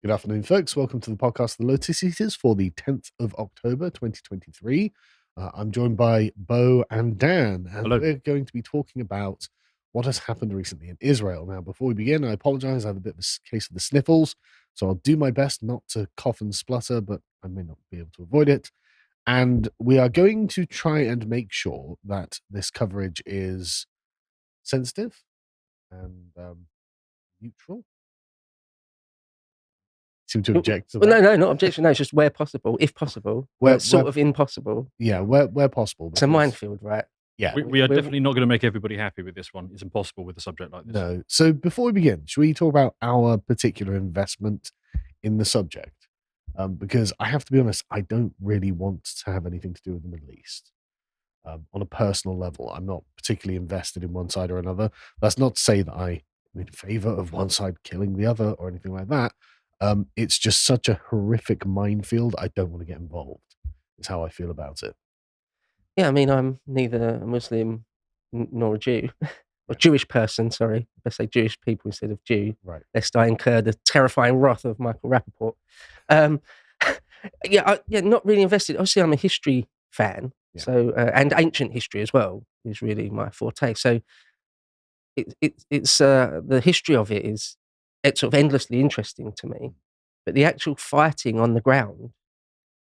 Good afternoon, folks. Welcome to the podcast, The Lotus Eaters, for the 10th of October, 2023. I'm joined by Bo and Dan, and Hello. we're going to be talking about what has happened recently in Israel. Now, before we begin, I apologize. I have a bit of a case of the sniffles, so I'll do my best not to cough and splutter, but I may not be able to avoid it. And we are going to try and make sure that this coverage is sensitive and neutral. Seem to object to Well, that. no, not objection. No, it's just where possible, if possible, Where, sort where of impossible. Yeah, where possible. It's a Because, minefield, right? yeah, We- We are we're- definitely not going to make everybody happy with this one. It's impossible with a subject like this. no. So before we begin, should we talk about our particular investment in the subject? Because I have to be honest, I don't really want to have anything to do with the Middle East. On a personal level, I'm not particularly invested in one side or another. That's not to say that I'm in favor of one side killing the other or anything like that. It's just such a horrific minefield. I don't want to get involved. Is how I feel about it. Yeah, I mean, I'm neither a Muslim nor a Jew, or Yeah. Jewish person. Sorry, let's say Jewish people instead of Jew, Right. lest I incur the terrifying wrath of Michael Rappaport. Um, yeah, not really invested. Obviously, I'm a history fan, Yeah. so and ancient history as well is really my forte. So it's the history of it's sort of endlessly interesting to me, but the actual fighting on the ground,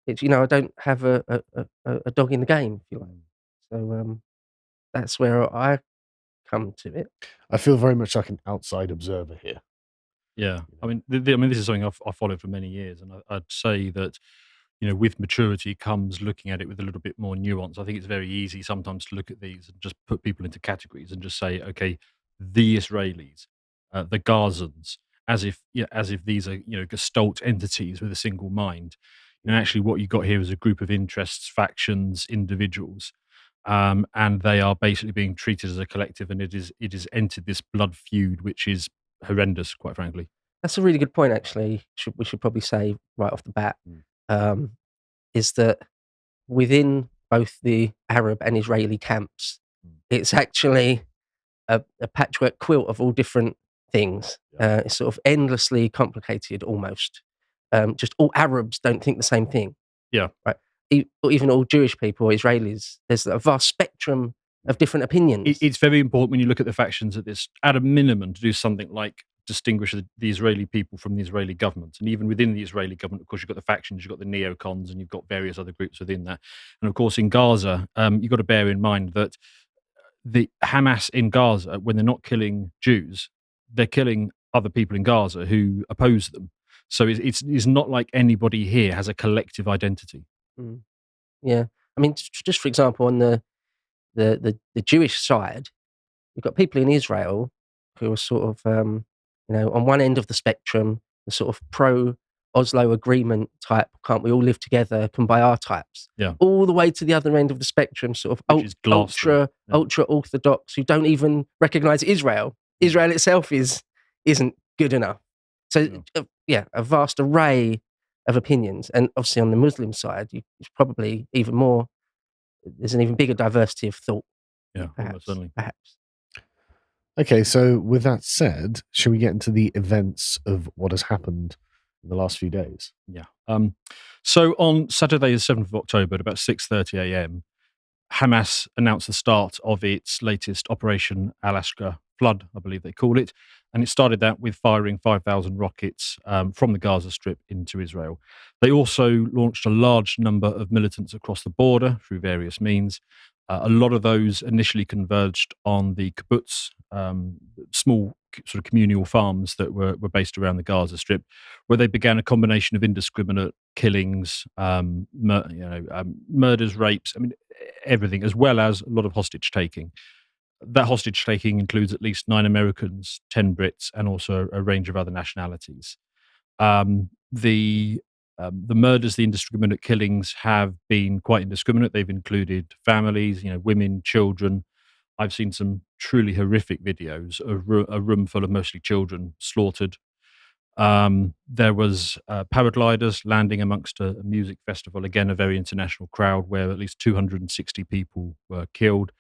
it's I don't have a dog in the game, if you like. So that's where I come to it. I feel very much like an outside observer here. Yeah, I mean, this is something I've followed for many years, and I'd say that with maturity comes looking at it with a little bit more nuance. I think it's very easy sometimes to look at these and just put people into categories and just say, okay, the Israelis, the Gazans, as if these are gestalt entities with a single mind. And actually, what you've got here is a group of interests, factions, individuals. And they are basically being treated as a collective, and it is entered this blood feud, which is horrendous, quite frankly. That's a really good point, actually. We should probably say right off the bat, is that within both the Arab and Israeli camps, it's actually a patchwork quilt of all different things. It's sort of endlessly complicated, almost. Just all Arabs don't think the same thing. Yeah. Right. Or even all Jewish people, Israelis. There's a vast spectrum of different opinions. It's very important when you look at the factions at this, at a minimum, to do something like distinguish the Israeli people from the Israeli government. And even within the Israeli government, of course, you've got the factions, you've got the neocons, and you've got various other groups within that. And of course, in Gaza, you've got to bear in mind that the Hamas in Gaza, when they're not killing Jews, they're killing other people in Gaza who oppose them. So it's not like anybody here has a collective identity. Yeah. I mean, just for example, on the Jewish side, you've got people in Israel who are sort of, on one end of the spectrum, the sort of pro-Oslo agreement type, can't we all live together, can buy our types. Yeah. All the way to the other end of the spectrum, sort of Which is Glasgow. ultra-Orthodox, who don't even recognise Israel. Israel itself isn't good enough. So, a vast array of opinions. And obviously on the Muslim side, it's probably even more, there's an even bigger diversity of thought. Yeah, almost certainly. Perhaps. Okay, so with that said, shall we get into the events of what has happened in the last few days? Yeah. So on Saturday, the 7th of October, at about 6:30 a.m., Hamas announced the start of its latest Operation Al-Aqsa Flood, I believe they call it. And it started that with firing 5,000 rockets from the Gaza Strip into Israel. They also launched a large number of militants across the border through various means. A lot of those initially converged on the kibbutz, small sort of communal farms that were based around the Gaza Strip, where they began a combination of indiscriminate killings, murders, rapes, everything, as well as a lot of hostage taking. That hostage taking includes at least 9 Americans, 10 Brits, and also a range of other nationalities. The murders, the indiscriminate killings have been quite indiscriminate. They've included families, women, children. I've seen some truly horrific videos of a room full of mostly children slaughtered. There was paragliders landing amongst a music festival, again, a very international crowd where at least 260 people were killed.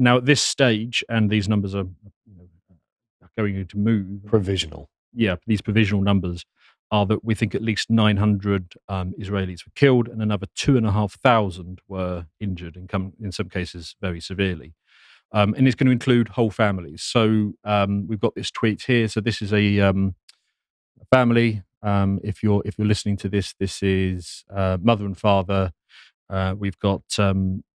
Now, at this stage, and these numbers are going to move. Provisional. Yeah, these provisional numbers are that we think at least 900 Israelis were killed and another 2,500 were injured, in some cases very severely. And it's going to include whole families. So we've got this tweet here. So this is a family. If you're listening to this, this is mother and father. We've got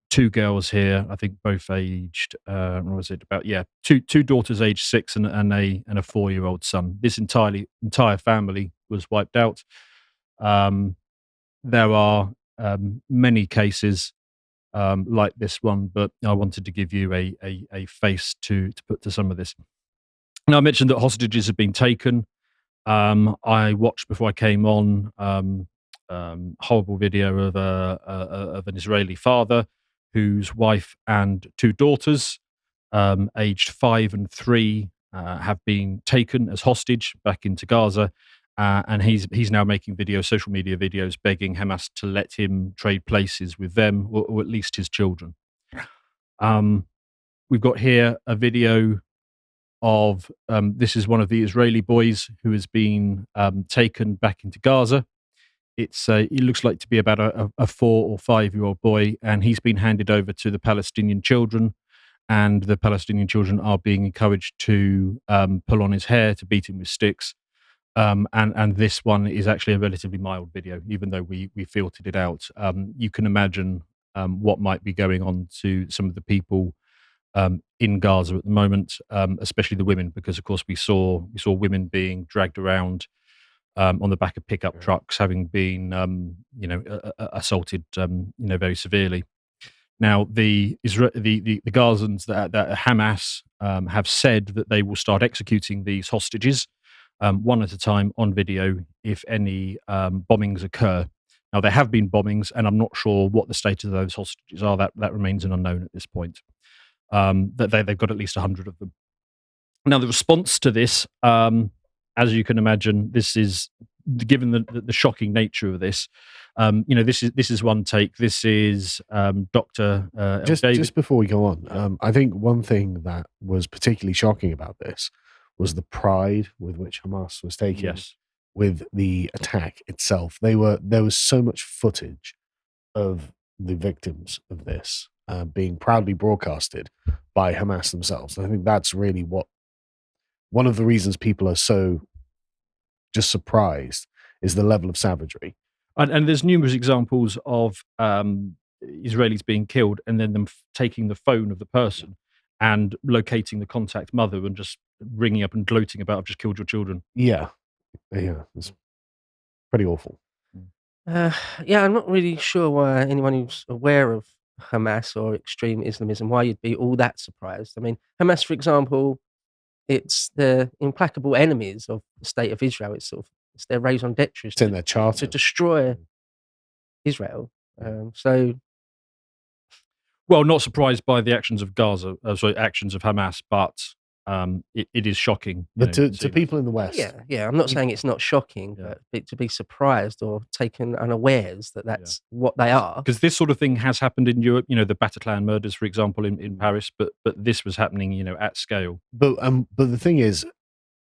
two girls here. I think both aged. What was it about? Yeah, two daughters aged 6 and a 4-year-old son. This entire family was wiped out. There are many cases like this one, but I wanted to give you a face to put to some of this. Now, I mentioned that hostages have been taken. I watched before I came on horrible video of an Israeli father whose wife and 2 daughters, aged 5 and 3, have been taken as hostage back into Gaza. And he's now making social media videos, begging Hamas to let him trade places with them, or at least his children. We've got here a video of this is one of the Israeli boys who has been taken back into Gaza. It looks like to be about a 4 or 5-year-old boy, and he's been handed over to the Palestinian children, and the Palestinian children are being encouraged to pull on his hair, to beat him with sticks. And this one is actually a relatively mild video, even though we filtered it out. You can imagine what might be going on to some of the people in Gaza at the moment, especially the women, because of course we saw women being dragged around on the back of pickup trucks, having been assaulted very severely. Now the Gazans that Hamas have said that they will start executing these hostages one at a time on video if any bombings occur. Now there have been bombings, and I'm not sure what the state of those hostages are. That remains an unknown at this point. That they've got at least 100 of them. Now the response to this, as you can imagine, this is given the shocking nature of this. This is one take. This is Dr. Just before we go on, I think one thing that was particularly shocking about this was the pride with which Hamas was taking with the attack itself. There was so much footage of the victims of this being proudly broadcasted by Hamas themselves. And I think that's really one of the reasons people are so just surprised is the level of savagery. And there's numerous examples of Israelis being killed and then them taking the phone of the person and locating the contact mother and just ringing up and gloating about, I've just killed your children. Yeah, it's pretty awful. I'm not really sure why anyone who's aware of Hamas or extreme Islamism, why you'd be all that surprised. I mean, Hamas, for example, it's the implacable enemies of the state of Israel. It's their raison d'etre. It's in their charter to destroy Israel. Well, not surprised by the actions of actions of Hamas, but it is shocking. But to people in the West, I'm not saying it's not shocking, but to be surprised or taken unawares that's what they are. Because this sort of thing has happened in Europe. The Bataclan murders, for example, in Paris, but this was happening, at scale. But the thing is,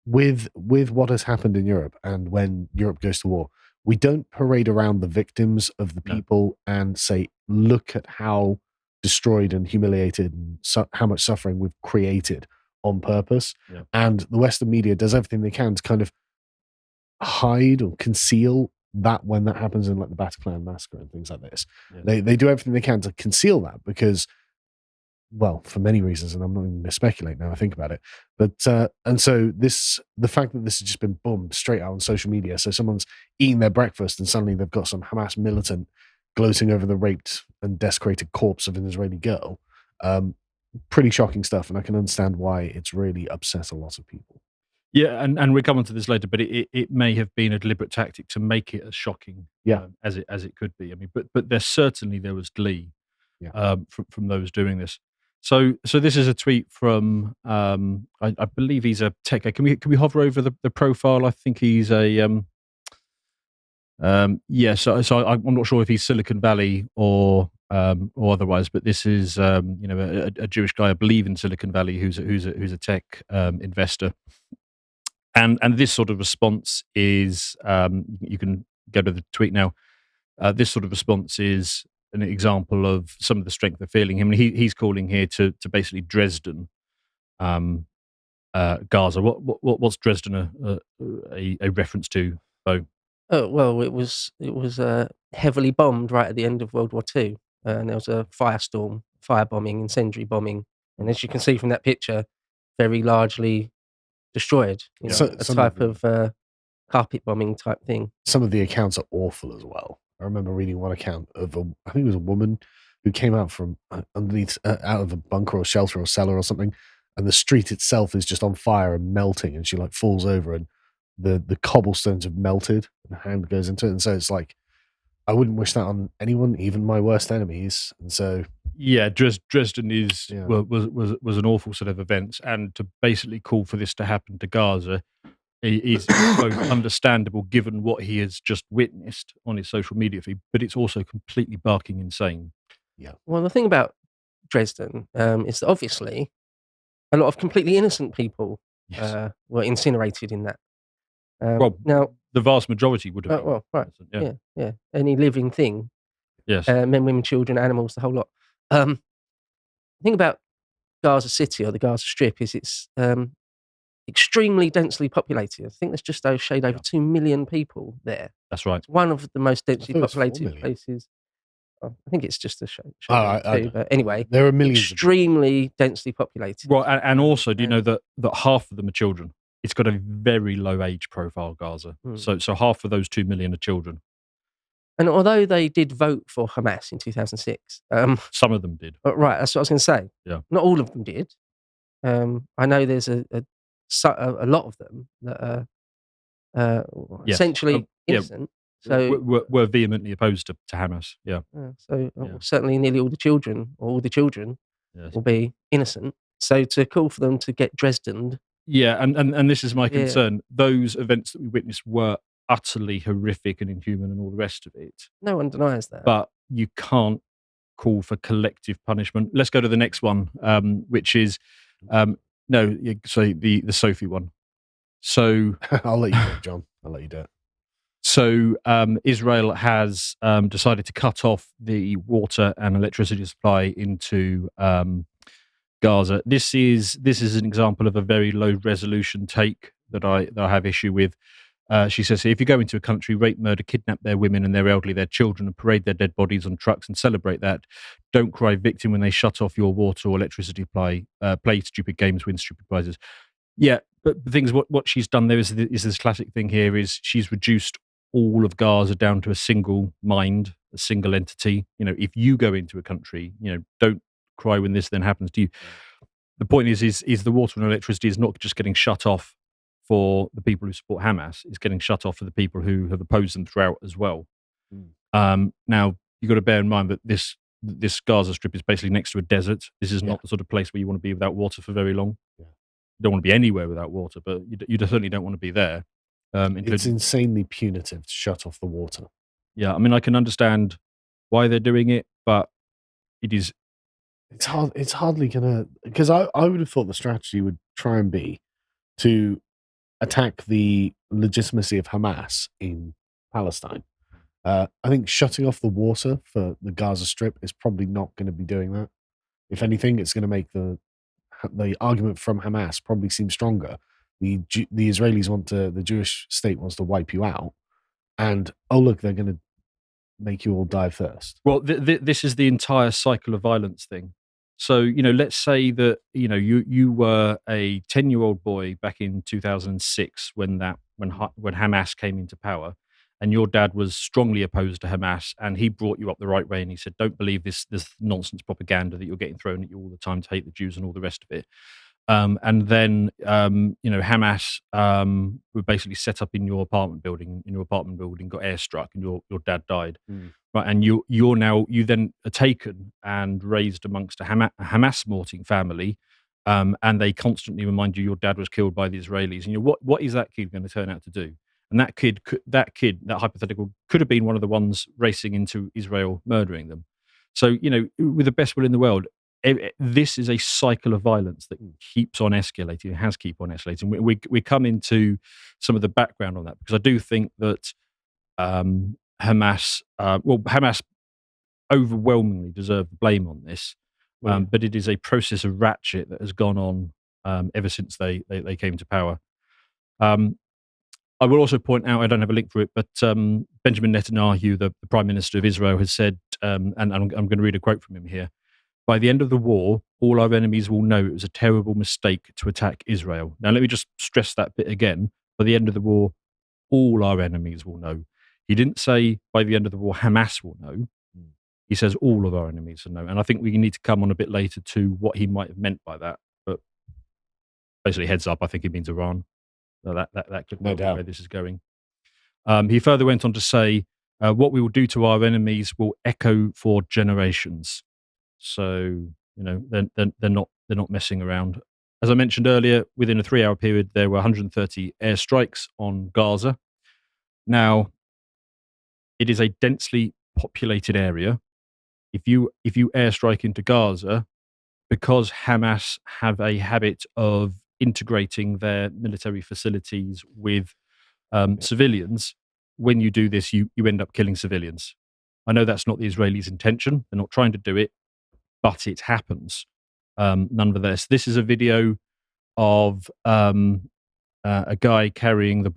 with what has happened in Europe, and when Europe goes to war, we don't parade around the victims of the people and say, look at how destroyed and humiliated and how much suffering we've created on purpose. And the Western media does everything they can to kind of hide or conceal that when that happens in like the Bataclan massacre and things like this. They do everything they can to conceal that because, well, for many reasons, and I'm not even going to speculate now I think about it, but and so the fact that this has just been boom straight out on social media, so someone's eating their breakfast and suddenly they've got some Hamas militant gloating over the raped and desecrated corpse of an Israeli girl. Pretty shocking stuff, and I can understand why it's really upset a lot of people. Yeah, and we'll come on to this later, but it may have been a deliberate tactic to make it as shocking as it could be. I mean, but there was glee from those doing this. So this is a tweet from I believe he's a tech guy. Can we hover over the profile? I think he's a so I'm not sure if he's Silicon Valley or otherwise, but this is a Jewish guy, I believe, in Silicon Valley who's a tech investor. And this sort of response is, you can go to the tweet now. This sort of response is an example of some of the strength they're feeling him. And he's calling here to basically Dresden, Gaza. What's Dresden a reference to, Bo? Oh, well, it was heavily bombed right at the end of World War II, and there was a firestorm, firebombing, incendiary bombing, and as you can see from that picture, very largely destroyed. You know, a type of carpet bombing type thing. Some of the accounts are awful as well. I remember reading one account of I think it was a woman who came out from underneath, out of a bunker or shelter or cellar or something, and the street itself is just on fire and melting, and she like falls over, and the cobblestones have melted, and her hand goes into it, and so it's like, I wouldn't wish that on anyone, even my worst enemies. And so, yeah, Dresden is was an awful set of events, and to basically call for this to happen to Gaza is both understandable given what he has just witnessed on his social media feed, but it's also completely barking insane. Yeah. Well, the thing about Dresden is that obviously a lot of completely innocent people were incinerated in that. Well, now the vast majority would have been. well, right, innocent, yeah. Any living thing, yes, men, women, children, animals, the whole lot. The thing about Gaza City or the Gaza Strip is it's extremely densely populated. I think there's just a shade over 2 million people there. That's right. It's one of the most densely thought it was 4 populated million. places. I think it's just a shade I over 2, but anyway, there are millions of extremely densely populated. Well, and also, do you know that half of them are children? It's got a very low age profile, Gaza. So half of those 2 million are children. And although they did vote for Hamas in 2006, some of them did. Right, that's what I was going to say. Yeah, not all of them did. I know there's a lot of them that are essentially innocent. So we're vehemently opposed to Hamas. Yeah. Certainly, nearly all the children, will be innocent. So to call for them to get Dresden. Yeah, and this is my concern. Those events that we witnessed were utterly horrific and inhuman and all the rest of it. No one denies that. But you can't call for collective punishment. Let's go to the next one, which is the Sophie one. So I'll let you do it, John. I'll let you do it. So Israel has decided to cut off the water and electricity supply into Gaza. This is an example of a very low resolution take that I have issue with. She says, if you go into a country, rape, murder, kidnap their women and their elderly, their children, and parade their dead bodies on trucks and celebrate that, don't cry victim when they shut off your water or electricity supply, play stupid games, win stupid prizes. Yeah, but the thing is, what she's done there is this classic thing here is she's reduced all of Gaza down to a single mind, a single entity. You know, if you go into a country, don't cry when this then happens to you. The point is the water and electricity is not just getting shut off for the people who support Hamas, it's getting shut off for the people who have opposed them throughout as well. Now, you've got to bear in mind that this Gaza Strip is basically next to a desert. This is not the sort of place where you want to be without water for very long. Yeah. You don't want to be anywhere without water, but you certainly don't want to be there. It's insanely punitive to shut off the water. Yeah, I mean, I can understand why they're doing it, but it is... It's hard. It's hardly gonna, because I would have thought the strategy would try and be to attack the legitimacy of Hamas in Palestine. I think shutting off the water for the Gaza Strip is probably not going to be doing that. If anything, it's going to make the argument from Hamas probably seem stronger. The Israelis the Jewish state wants to wipe you out, and oh look, they're going to make you all die first. Well, this is the entire cycle of violence thing. So, let's say that, you were a 10-year-old boy back in 2006 when Hamas came into power, and your dad was strongly opposed to Hamas, and he brought you up the right way, and he said, don't believe this nonsense propaganda that you're getting thrown at you all the time to hate the Jews and all the rest of it. And then, Hamas were basically set up in your apartment building. Got airstruck, and your dad died. Right, and you then are taken and raised amongst a Hamas-supporting family, and they constantly remind you your dad was killed by the Israelis. And what is that kid going to turn out to do? And that hypothetical could have been one of the ones racing into Israel, murdering them. So, with the best will in the world, this is a cycle of violence that keeps on escalating. It has keep on escalating. We come into some of the background on that, because I do think that Hamas overwhelmingly deserve the blame on this, but it is a process of ratchet that has gone on ever since they came to power. I will also point out, I don't have a link for it, but Benjamin Netanyahu, the Prime Minister of Israel, has said, and I'm going to read a quote from him here: "By the end of the war, all our enemies will know it was a terrible mistake to attack Israel." Now, let me just stress that bit again. By the end of the war, all our enemies will know. He didn't say by the end of the war, Hamas will know. He says all of our enemies will know. And I think we need to come on a bit later to what he might have meant by that. But basically, heads up, I think he means Iran. So that could be where this is going. He further went on to say, what we will do to our enemies will echo for generations. So, they're not messing around. As I mentioned earlier, within a 3-hour period, there were 130 airstrikes on Gaza. Now, it is a densely populated area. If you airstrike into Gaza, because Hamas have a habit of integrating their military facilities with civilians, when you do this, you end up killing civilians. I know that's not the Israelis' intention. They're not trying to do it, but it happens. Nonetheless, this is a video of a guy carrying the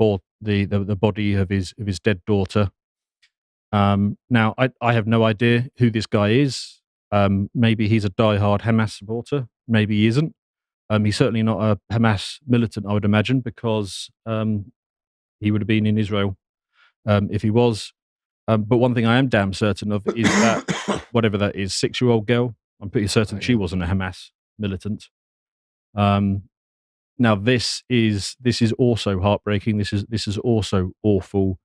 body of his dead daughter. Now, I have no idea who this guy is. Maybe he's a diehard Hamas supporter. Maybe he isn't. He's certainly not a Hamas militant, I would imagine, because he would have been in Israel if he was. But one thing I am damn certain of is that whatever that is, 6-year-old girl, I'm pretty certain she wasn't a Hamas militant. Now this is also heartbreaking. This is also awful.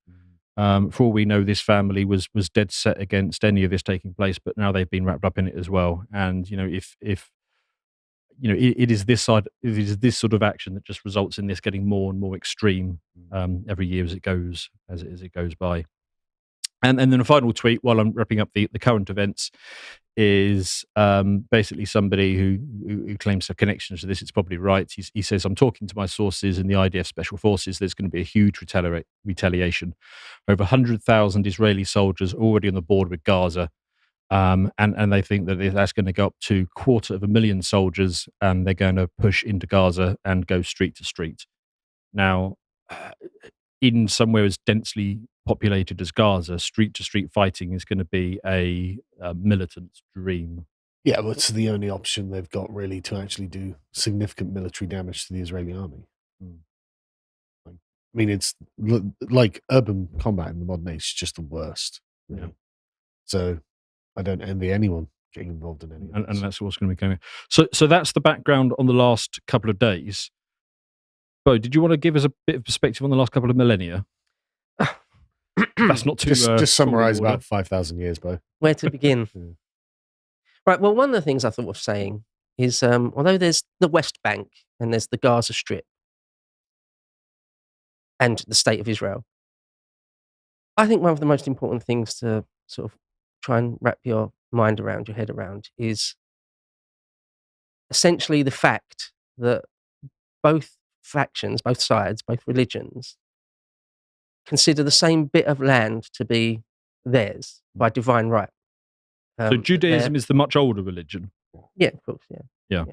For all we know, this family was dead set against any of this taking place, but now they've been wrapped up in it as well. And if it is this sort of action that just results in this getting more and more extreme every year as it goes by. And then a final tweet while I'm wrapping up the current events is basically somebody who claims to have connections to this. It's probably right. He says, "I'm talking to my sources in the IDF Special Forces. There's going to be a huge retaliation. Over 100,000 Israeli soldiers already on the border with Gaza. And they think that that's going to go up to 250,000 soldiers, and they're going to push into Gaza and go street to street." Now, in somewhere as densely populated as Gaza, street to street fighting is going to be a militant's dream. Yeah, but it's the only option they've got really to actually do significant military damage to the Israeli army. I mean, it's like urban combat in the modern age is just the worst. Really. Yeah. So I don't envy anyone getting involved in any of and that's what's going to be going on. So that's the background on the last couple of days. Bo, did you want to give us a bit of perspective on the last couple of millennia? That's not too... Just summarise about 5,000 years, Bo. Where to begin? Right, well, one of the things I thought of saying is, although there's the West Bank and there's the Gaza Strip and the State of Israel, I think one of the most important things to sort of try and wrap your mind around, your head around, is essentially the fact that both factions, both sides, both religions consider the same bit of land to be theirs by divine right. So Judaism is the much older religion. Yeah, of course. Yeah.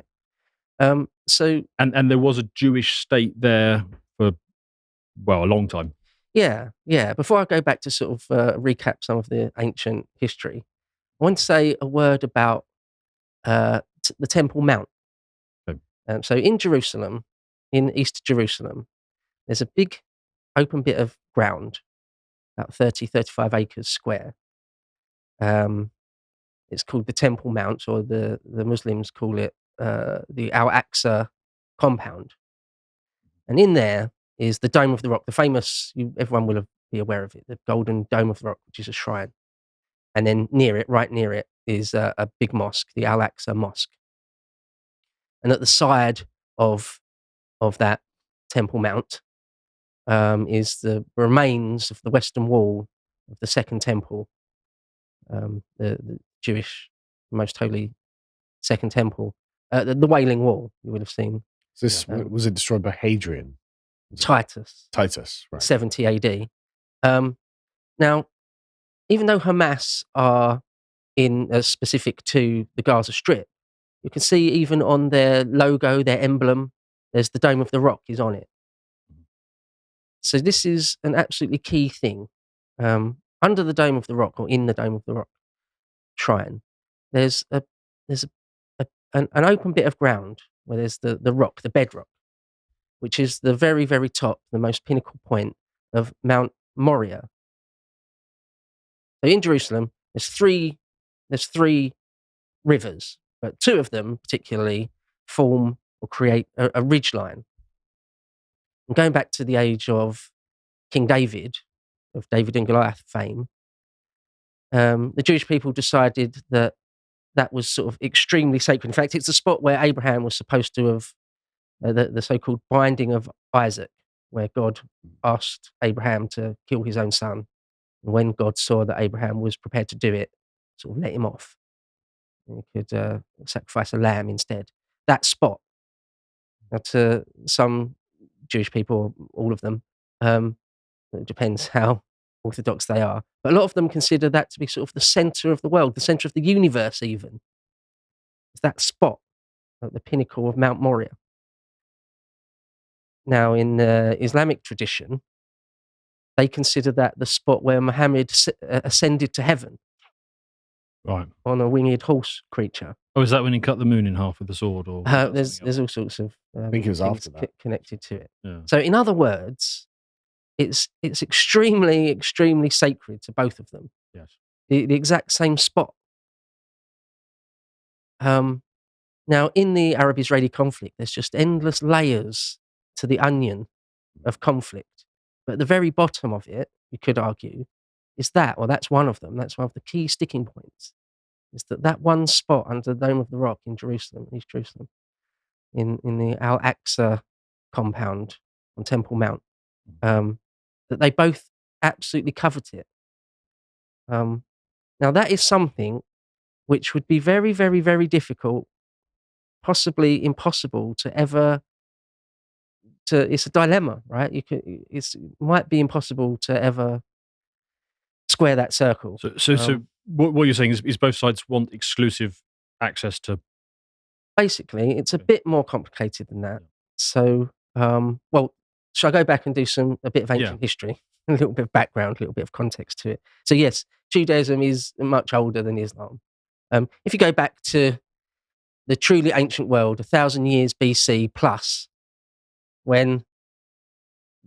So and there was a Jewish state there for a long time. Yeah. Before I go back to sort of recap some of the ancient history, I want to say a word about the Temple Mount. Okay. So in Jerusalem, in East Jerusalem, there's a big open bit of ground, about 35 acres square. It's called the Temple Mount, or the Muslims call it the Al-Aqsa compound. And in there is the Dome of the Rock, the famous, everyone will be aware of it, the Golden Dome of the Rock, which is a shrine. And then right near it, is a big mosque, the Al-Aqsa Mosque. And at the side of that Temple Mount is the remains of the Western Wall of the Second Temple, the Jewish most holy Second Temple, the Wailing Wall. You would have seen Was it destroyed by Hadrian? Titus, right? 70 AD. Now, even though Hamas are specific to the Gaza Strip, you can see even on their logo, their emblem, there's the Dome of the Rock is on it. So this is an absolutely key thing. Under the Dome of the Rock, or in the Dome of the Rock shrine, there's an open bit of ground where there's the rock, the bedrock, which is the very, very top, the most pinnacle point of Mount Moriah. So in Jerusalem, there's three rivers, but two of them particularly form or create a ridge line. And going back to the age of King David, of David and Goliath fame, the Jewish people decided that was sort of extremely sacred. In fact, it's the spot where Abraham was supposed to have the so-called binding of Isaac, where God asked Abraham to kill his own son. And when God saw that Abraham was prepared to do it, sort of let him off. And he could sacrifice a lamb instead. That spot, to some Jewish people, all of them, it depends how orthodox they are, but a lot of them consider that to be sort of the center of the world, the center of the universe even. It's that spot at the pinnacle of Mount Moriah. Now, in Islamic tradition, they consider that the spot where Muhammad ascended to heaven, right, on a winged horse creature. Oh, is that when he cut the moon in half with a sword? Or there's all sorts of I think it was after that. Connected to it. Yeah. So, in other words, it's extremely, extremely sacred to both of them. Yes. The exact same spot. Now, in the Arab-Israeli conflict, there's just endless layers to the onion of conflict. But at the very bottom of it, you could argue, is that's one of them. That's one of the key sticking points. Is that one spot under the Dome of the Rock in Jerusalem, East Jerusalem, in the Al-Aqsa compound on Temple Mount, that they both absolutely covet it. Now, that is something which would be very, very, very difficult, possibly impossible to ever. It's a dilemma, right? It might be impossible to ever square that circle. So what you're saying is both sides want exclusive access to. Basically, it's a bit more complicated than that. So, shall I go back and do a bit of ancient history, a little bit of background, a little bit of context to it? So, yes, Judaism is much older than Islam. If you go back to the truly ancient world, 1,000 years BC plus, when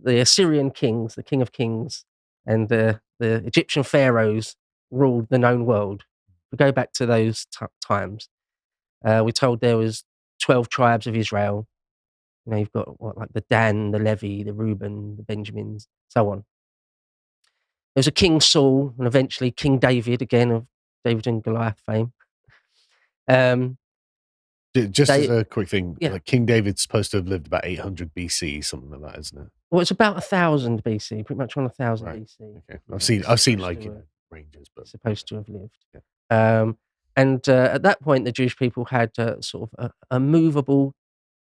the Assyrian kings, the King of Kings, and the Egyptian pharaohs ruled the known world. We go back to those times. We're told there was 12 tribes of Israel. You know, you've got like the Dan, the Levi, the Reuben, the Benjamins, so on. There's a King Saul, and eventually King David, again of David and Goliath fame. Just as a quick thing, like King David's supposed to have lived about 800 BC, something like that, isn't it? Well, it's about 1,000 BC, pretty much on 1,000 BC. Okay, I've seen like ranges, but supposed to have lived. Yeah. And at that point, the Jewish people had sort of a movable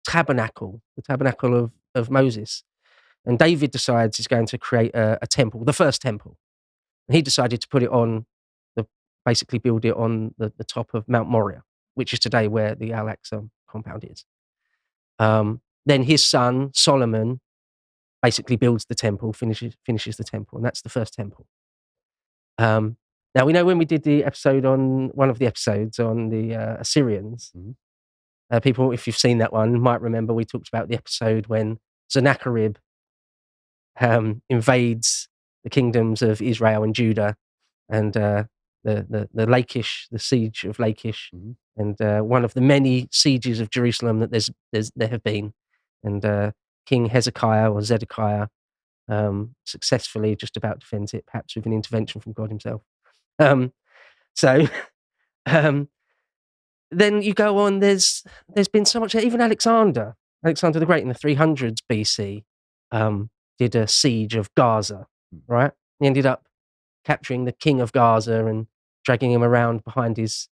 tabernacle, the tabernacle of Moses. And David decides he's going to create a temple, the first temple. And he decided to put it basically build it on the top of Mount Moriah, which is today where the Al-Aqsa compound is. Then his son, Solomon, basically builds the temple, finishes the temple, and that's the first temple. Now, we know when we did one of the episodes on the Assyrians, people, if you've seen that one, might remember we talked about the episode when Sennacherib invades the kingdoms of Israel and Judah, and the siege of Lachish, and one of the many sieges of Jerusalem that there have been, and King Hezekiah or Zedekiah successfully just about defends it, perhaps with an intervention from God himself. Then you go on. There's been so much. Even Alexander the Great in the 300s BC did a siege of Gaza. Right, he ended up capturing the king of Gaza and dragging him around behind his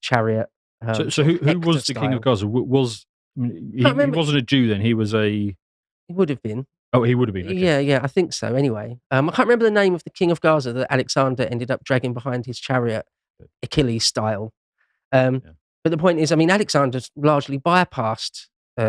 chariot So sort of who was Hector the king of style. Gaza? Was I mean, he remember. wasn't a Jew then. He was a. He would have been. Oh, he would have been. Okay. Yeah, I think so. Anyway, I can't remember the name of the king of Gaza that Alexander ended up dragging behind his chariot, Achilles style. Yeah. But the point is, I mean, Alexander's largely bypassed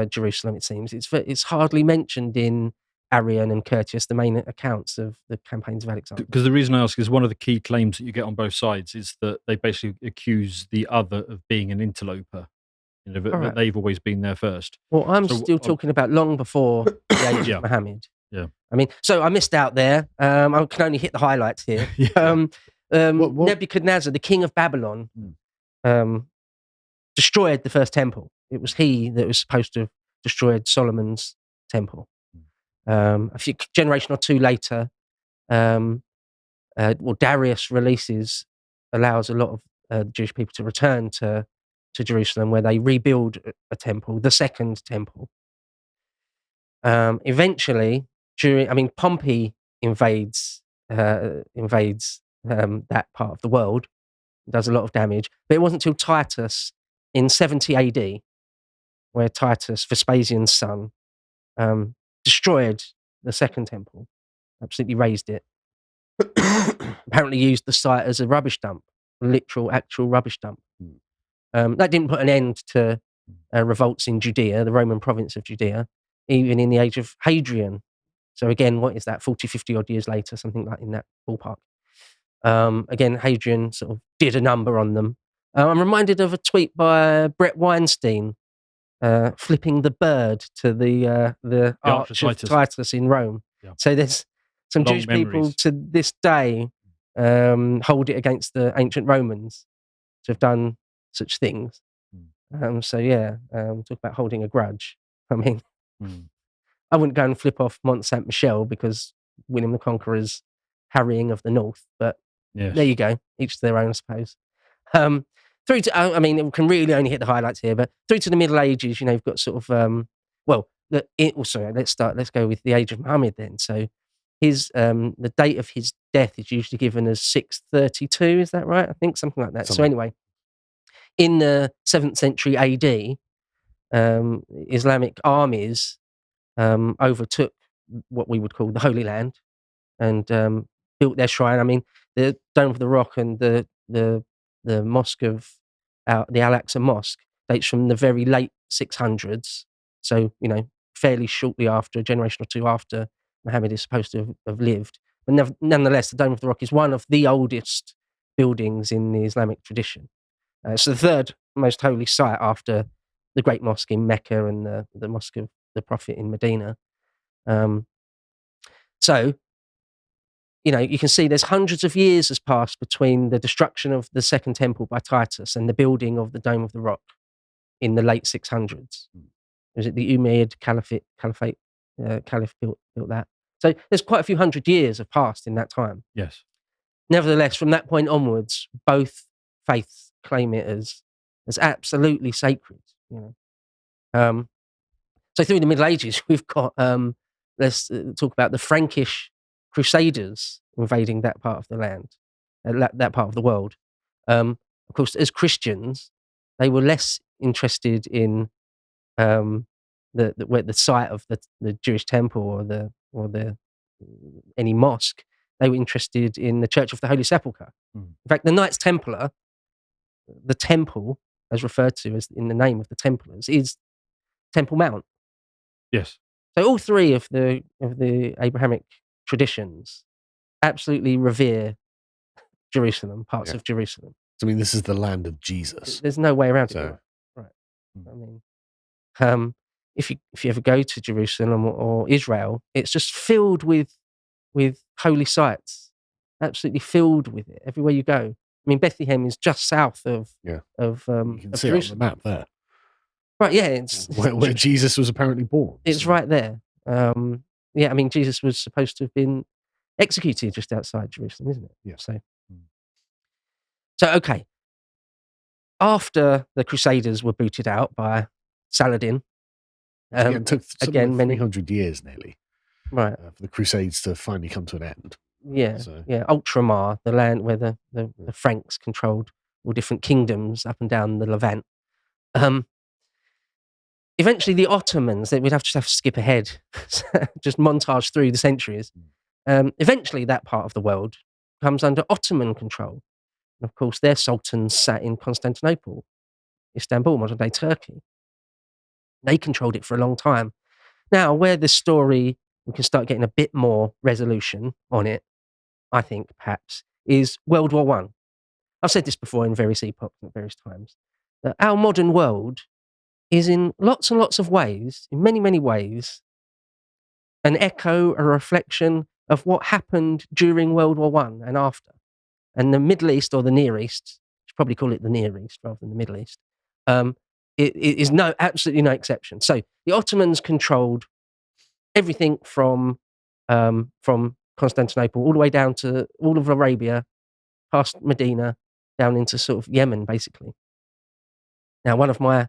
Jerusalem. It seems it's hardly mentioned in Arrian and Curtius, the main accounts of the campaigns of Alexander. Because the reason I ask is one of the key claims that you get on both sides is that they basically accuse the other of being an interloper. You know, that they've always been there first. Well, I'm still talking about long before the age of Muhammad. Yeah. I mean, so I missed out there. I can only hit the highlights here. Nebuchadnezzar, the king of Babylon, destroyed the first temple. It was he that was supposed to have destroyed Solomon's temple. A few generation or two later, Darius allows a lot of Jewish people to return to Jerusalem, where they rebuild a temple, the second temple. Eventually, Pompey invades that part of the world, does a lot of damage, but it wasn't until Titus in 70 AD, where Titus, Vespasian's son, destroyed the second temple, absolutely razed it. Apparently used the site as a rubbish dump, actual rubbish dump. That didn't put an end to revolts in Judea, the Roman province of Judea, even in the age of Hadrian. So again, what is that, 40, 50 odd years later, something like in that ballpark. Again, Hadrian sort of did a number on them. I'm reminded of a tweet by Brett Weinstein flipping the bird to the Arch of Titus in Rome. Yeah. So there's some Jewish people to this day hold it against the ancient Romans to have done such things. Talk about holding a grudge. I mean, I wouldn't go and flip off Mont Saint Michel because William the Conqueror's harrying of the north, but there you go. Each to their own, I suppose. Through to, we can really only hit the highlights here, but through to the Middle Ages, you've got sort of, let's go with the age of Muhammad then. So the date of his death is usually given as 632, is that right? I think something like that. So anyway, in the 7th century AD, Islamic armies overtook what we would call the Holy Land and built their shrine. I mean, the Dome of the Rock and the mosque of the Al-Aqsa Mosque dates from the very late 600s. So, fairly shortly after, a generation or two after Muhammad is supposed to have lived. But nonetheless, the Dome of the Rock is one of the oldest buildings in the Islamic tradition. It's the third most holy site after the Great Mosque in Mecca and the Mosque of the Prophet in Medina. So, you can see there's hundreds of years has passed between the destruction of the Second Temple by Titus and the building of the Dome of the Rock in the late 600s. Was it the Umayyad Caliphate? Caliph built that. So there's quite a few hundred years have passed in that time. Yes. Nevertheless, from that point onwards, both faiths claim it as absolutely sacred. So through the Middle Ages, we've got let's talk about the Frankish Crusaders invading that part of the land, that part of the world. Of course, as Christians, they were less interested in where the site of the Jewish temple or the any mosque. They were interested in the Church of the Holy Sepulchre. In fact, the Knights Templar, the temple, as referred to as in the name of the Templars, is Temple Mount. Yes. So all three of the Abrahamic traditions absolutely revere Jerusalem, parts of Jerusalem. I mean, this is the land of Jesus. There's no way around it. Right. I mean, if you ever go to Jerusalem or Israel, it's just filled with holy sites, absolutely filled with it everywhere you go. I mean, Bethlehem is just south of you can see Jerusalem. it on the map there. Right, yeah, it's where Jesus was apparently born. It's right there. I mean, Jesus was supposed to have been executed just outside Jerusalem, isn't it? Yeah. So okay. After the Crusaders were booted out by Saladin, it took again many 300 years nearly, right, for the Crusades to finally come to an end. Yeah, Ultramar, the land where the Franks controlled all different kingdoms up and down the Levant. Eventually, the Ottomans, we'd have to skip ahead, just montage through the centuries. Eventually, that part of the world comes under Ottoman control. And of course, their sultans sat in Constantinople, Istanbul, modern-day Turkey. They controlled it for a long time. Now, where this story, we can start getting a bit more resolution on it, I think, perhaps, is World War I. I've said this before in various epochs and at various times, that our modern world is in lots and lots of ways, in many, many ways, an echo, a reflection of what happened during World War I and after. And the Middle East, or the Near East, you should probably call it the Near East rather than the Middle East, it is absolutely no exception. So the Ottomans controlled everything from Constantinople all the way down to all of Arabia, past Medina, down into sort of Yemen, basically. Now, one of my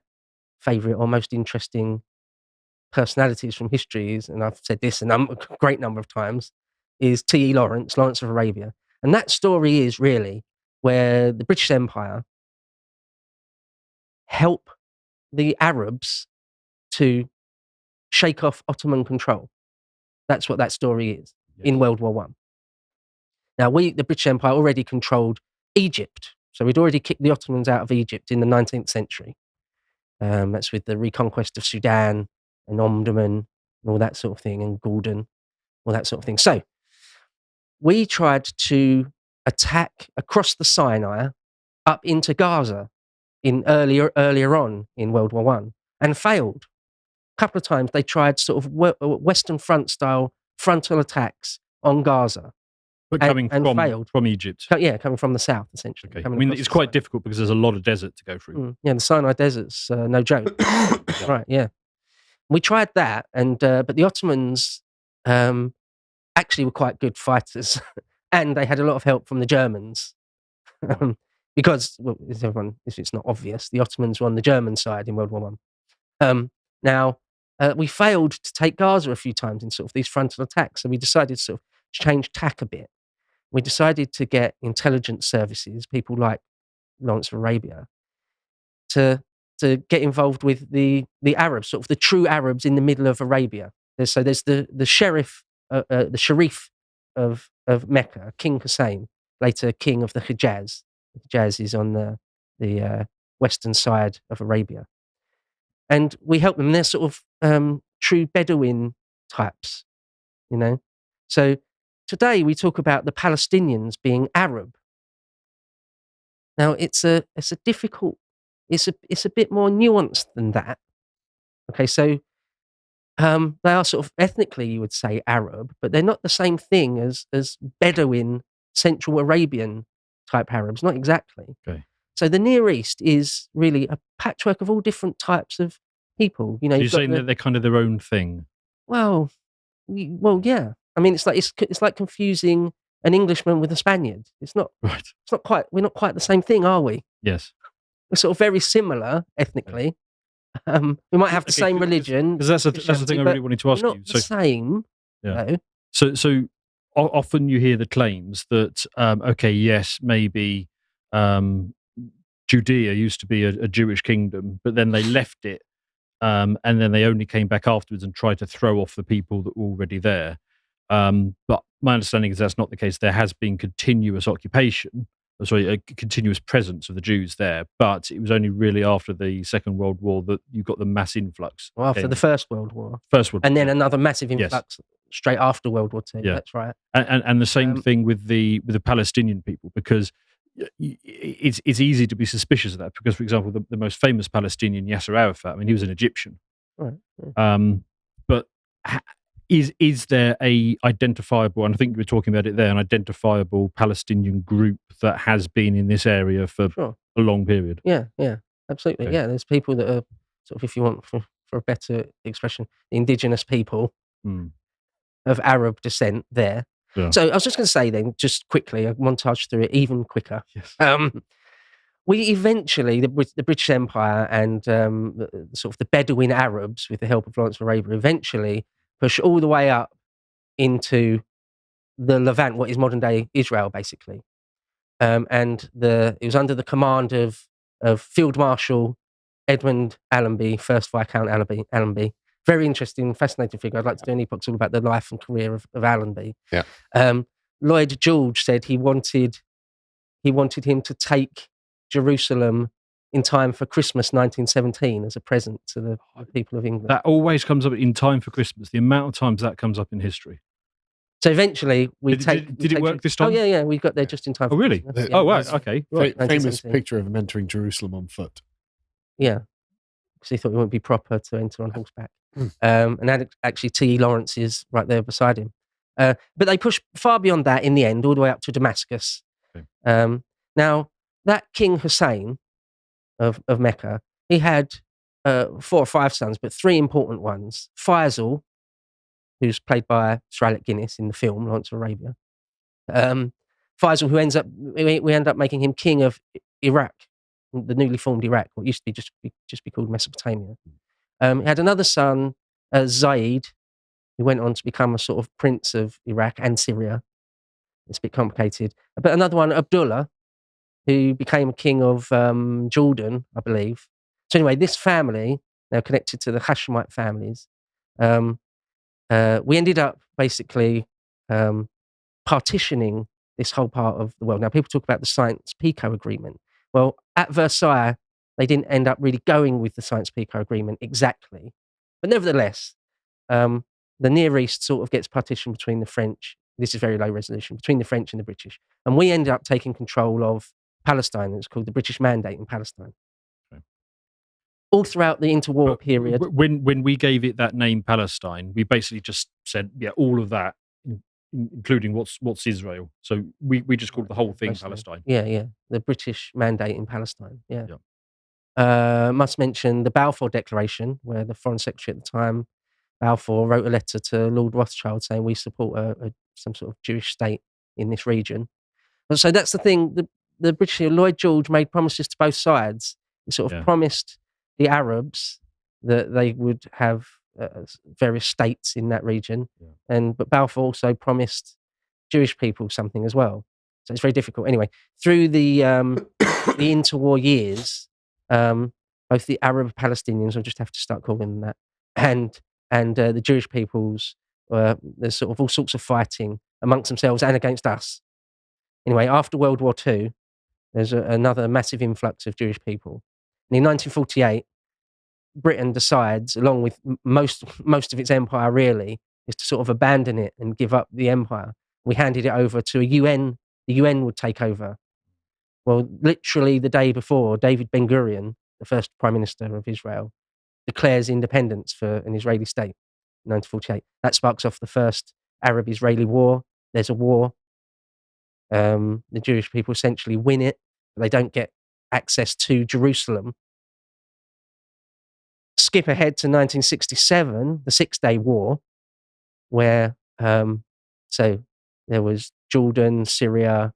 favourite or most interesting personalities from history is, and I've said this a great number of times, is T.E. Lawrence of Arabia. And that story is really where the British Empire help the Arabs to shake off Ottoman control. That's what that story is in World War I. Now, the British Empire already controlled Egypt. So we'd already kicked the Ottomans out of Egypt in the 19th century. That's with the reconquest of Sudan and Omdurman and all that sort of thing, and Gordon, all that sort of thing. So we tried to attack across the Sinai up into Gaza earlier on in World War I and failed. A couple of times they tried sort of Western Front style frontal attacks on Gaza. But coming from Egypt. Yeah, coming from the south, essentially. Okay. I mean, it's quite difficult because there's a lot of desert to go through. Yeah, the Sinai Desert's no joke. Right, yeah. We tried that, but the Ottomans actually were quite good fighters, and they had a lot of help from the Germans. Because, well, if it's not obvious, the Ottomans were on the German side in World War I. Now, we failed to take Gaza a few times in sort of these frontal attacks, so we decided to sort of change tack a bit. We decided to get intelligence services, people like Lawrence of Arabia, to get involved with the Arabs, sort of the true Arabs in the middle of Arabia. There's the Sharif of Mecca, King Hussein, later king of the Hijaz. Hijaz is on the western side of Arabia. And we help them. They're sort of true Bedouin types, you know. So today we talk about the Palestinians being Arab. Now it's a difficult, it's a bit more nuanced than that. Okay, so they are sort of ethnically, you would say, Arab, but they're not the same thing as Bedouin, Central Arabian type Arabs, not exactly. Okay. So the Near East is really a patchwork of all different types of people. You know, so you're saying that they're kind of their own thing. Well, yeah. I mean, it's like confusing an Englishman with a Spaniard. It's not right. It's not quite. We're not quite the same thing, are we? Yes. We're sort of very similar ethnically. We might have the same religion. Because that's the thing I really wanted to ask not you. The same. Yeah. No. So often you hear the claims that okay, yes, maybe Judea used to be a Jewish kingdom, but then they left it, and then they only came back afterwards and tried to throw off the people that were already there. But my understanding is that's not the case. There has been continuous occupation, a continuous presence of the Jews there, but it was only really after the Second World War that you got the mass influx. Well, after the First World War. And then another massive influx straight after World War II. Yeah. That's right. And the same thing with the Palestinian people, because it's easy to be suspicious of that, because, for example, the most famous Palestinian, Yasser Arafat, I mean, he was an Egyptian. Right. Yeah. But is there a identifiable, and I think you were talking about it there, an identifiable Palestinian group that has been in this area for a long period? Yeah, absolutely. Okay. Yeah, there's people that are sort of, if you want, for a better expression, indigenous people of Arab descent there. Yeah. So I was just going to say then, just quickly, I montage through it even quicker. Yes. We eventually, the British Empire and sort of the Bedouin Arabs, with the help of Lawrence of Arabia, eventually push all the way up into the Levant, what is modern day Israel, basically. And it was under the command of Field Marshal Edmund Allenby, first Viscount Allenby. Very interesting, fascinating figure. I'd like to do an epoch all about the life and career of Allenby. Yeah. Lloyd George said he wanted him to take Jerusalem in time for Christmas 1917 as a present to the people of England. That always comes up in time for Christmas. The amount of times that comes up in history. So eventually we Did it work this time? Oh yeah, we got there just in time. Oh really? Christmas. Oh right, okay. Right. Famous picture of him entering Jerusalem on foot. Yeah, because he thought it wouldn't be proper to enter on horseback. And actually T.E. Lawrence is right there beside him. But they pushed far beyond that in the end, all the way up to Damascus. Okay. Now, that King Hussein of Mecca, he had 4 or 5 sons, but 3 important ones. Faisal, who's played by Sir Alec Guinness in the film Lawrence of Arabia. Faisal, who we end up making him king of Iraq, the newly formed Iraq, what used to just be called Mesopotamia. He had another son, Zaid, who went on to become a sort of prince of Iraq and Syria. It's a bit complicated. But another one, Abdullah, who became king of Jordan, I believe. So anyway, this family, now connected to the Hashemite families, we ended up basically partitioning this whole part of the world. Now, people talk about the Sykes-Picot Agreement. Well, at Versailles, they didn't end up really going with the Sykes-Picot Agreement exactly. But nevertheless, the Near East sort of gets partitioned between the French. This is very low resolution, between the French and the British. And we ended up taking control of Palestine. It's called the British Mandate in Palestine. Okay. All throughout the interwar period. When we gave it that name, Palestine, we basically just said, yeah, all of that, including what's Israel. So we just called the whole thing Palestine. Yeah. The British Mandate in Palestine. Yeah. Must mention the Balfour Declaration, where the Foreign Secretary at the time, Balfour, wrote a letter to Lord Rothschild saying we support some sort of Jewish state in this region. And so that's the thing. The British, Lloyd George made promises to both sides. He sort of promised the Arabs that they would have various states in that region, but Balfour also promised Jewish people something as well. So it's very difficult. Anyway, through the interwar years, both the Arab Palestinians, I'll just have to start calling them that, and the Jewish peoples, there's sort of all sorts of fighting amongst themselves and against us. Anyway, after World War II, there's another massive influx of Jewish people. And in 1948, Britain decides, along with most of its empire really, is to sort of abandon it and give up the empire. We handed it over to a UN. The UN would take over. Well, literally the day before, David Ben-Gurion, the first Prime Minister of Israel, declares independence for an Israeli state in 1948. That sparks off the first Arab-Israeli war. There's a war. The Jewish people essentially win it, but they don't get access to Jerusalem. Skip ahead to 1967, the 6-Day War, where so there was Jordan, Syria,